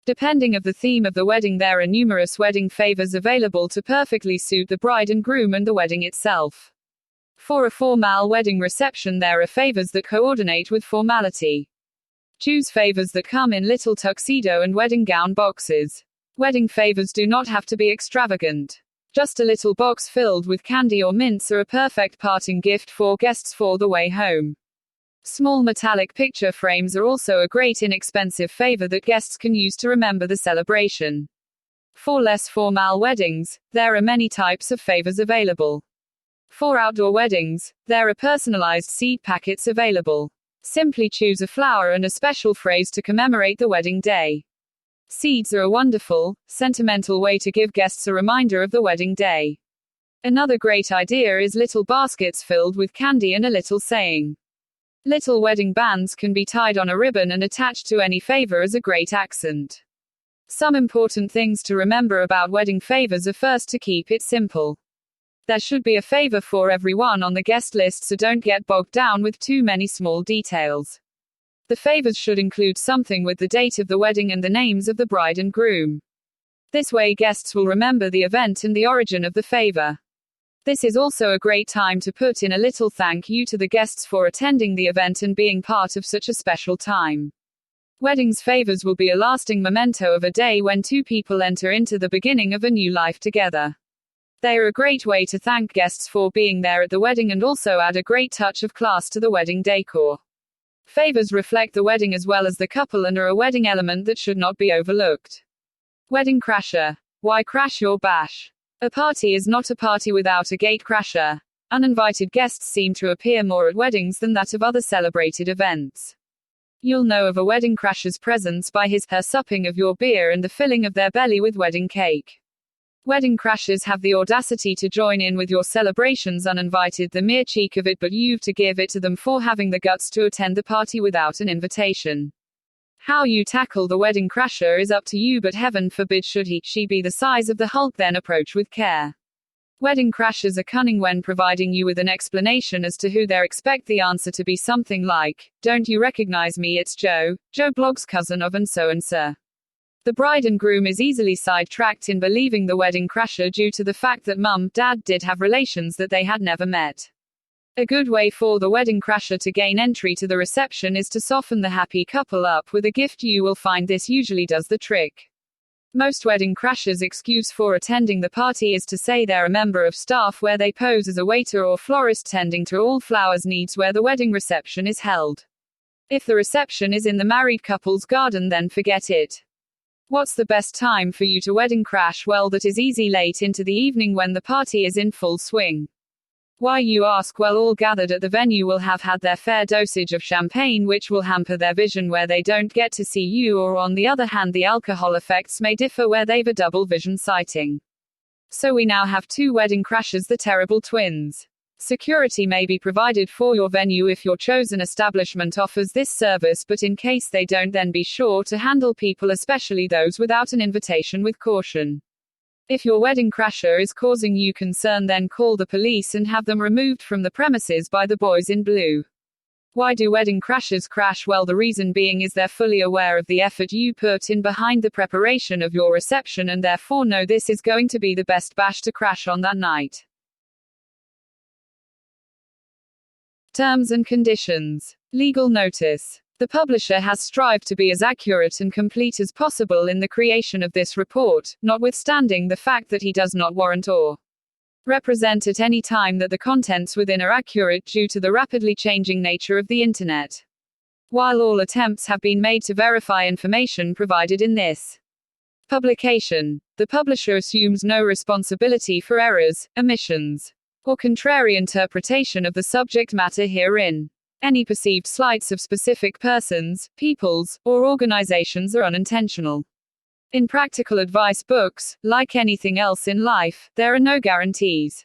A: Depending on the theme of the wedding, there are numerous wedding favors available to perfectly suit the bride and groom and the wedding itself. For a formal wedding reception, there are favors that coordinate with formality. Choose favors that come in little tuxedo and wedding gown boxes. Wedding favors do not have to be extravagant. Just a little box filled with candy or mints are a perfect parting gift for guests for the way home. Small metallic picture frames are also a great inexpensive favor that guests can use to remember the celebration. For less formal weddings, there are many types of favors available. For outdoor weddings, there are personalized seed packets available. Simply choose a flower and a special phrase to commemorate the wedding day. Seeds are a wonderful, sentimental way to give guests a reminder of the wedding day. Another great idea is little baskets filled with candy and a little saying. Little wedding bands can be tied on a ribbon and attached to any favor as a great accent. Some important things to remember about wedding favors are first to keep it simple. There should be a favor for everyone on the guest list, so don't get bogged down with too many small details. The favors should include something with the date of the wedding and the names of the bride and groom. This way guests will remember the event and the origin of the favor. This is also a great time to put in a little thank you to the guests for attending the event and being part of such a special time. Weddings favors will be a lasting memento of a day when two people enter into the beginning of a new life together. They are a great way to thank guests for being there at the wedding and also add a great touch of class to the wedding decor. Favors reflect the wedding as well as the couple and are a wedding element that should not be overlooked. Wedding crasher. Why crash your bash? A party is not a party without a gate crasher. Uninvited guests seem to appear more at weddings than that of other celebrated events. You'll know of a wedding crasher's presence by her supping of your beer and the filling of their belly with wedding cake. Wedding crashers have the audacity to join in with your celebrations uninvited, the mere cheek of it, but you've to give it to them for having the guts to attend the party without an invitation. How you tackle the wedding crasher is up to you, but heaven forbid should she be the size of the Hulk, then approach with care. Wedding crashers are cunning when providing you with an explanation as to who they expect the answer to be something like, "Don't you recognize me? It's Joe Blog's cousin of and so and so." The bride and groom is easily sidetracked in believing the wedding crasher due to the fact that dad did have relations that they had never met. A good way for the wedding crasher to gain entry to the reception is to soften the happy couple up with a gift. You will find this usually does the trick. Most wedding crashers' excuse for attending the party is to say they're a member of staff, where they pose as a waiter or florist tending to all flowers needs where the wedding reception is held. If the reception is in the married couple's garden, then forget it. What's the best time for you to wedding crash? Well, that is easy late into the evening when the party is in full swing. Why, you ask? Well, all gathered at the venue will have had their fair dosage of champagne, which will hamper their vision where they don't get to see you, or on the other hand, the alcohol effects may differ where they've a double vision sighting. So we now have two wedding crashers, the terrible twins. Security may be provided for your venue if your chosen establishment offers this service, but in case they don't, then be sure to handle people, especially those without an invitation, with caution. If your wedding crasher is causing you concern, then call the police and have them removed from the premises by the boys in blue. Why do wedding crashers crash? Well, the reason being is they're fully aware of the effort you put in behind the preparation of your reception and therefore know this is going to be the best bash to crash on that night. Terms and conditions. Legal notice. The publisher has strived to be as accurate and complete as possible in the creation of this report, notwithstanding the fact that he does not warrant or represent at any time that the contents within are accurate due to the rapidly changing nature of the Internet. While all attempts have been made to verify information provided in this publication, the publisher assumes no responsibility for errors, omissions, or contrary interpretation of the subject matter herein. Any perceived slights of specific persons, peoples, or organizations are unintentional. In practical advice books, like anything else in life, there are no guarantees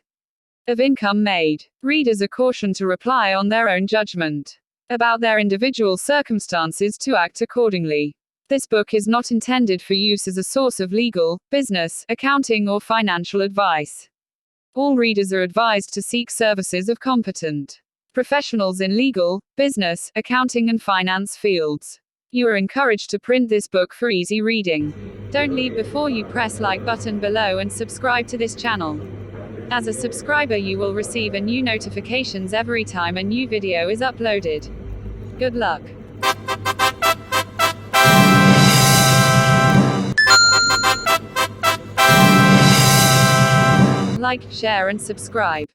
A: of income made. Readers are cautioned to rely on their own judgment about their individual circumstances to act accordingly. This book is not intended for use as a source of legal, business, accounting, or financial advice. All readers are advised to seek services of competent professionals in legal, business, accounting, and finance fields. You are encouraged to print this book for easy reading. Don't leave before you press like button below and subscribe to this channel. As a subscriber, you will receive a new notifications every time a new video is uploaded. Good luck. like, share and subscribe.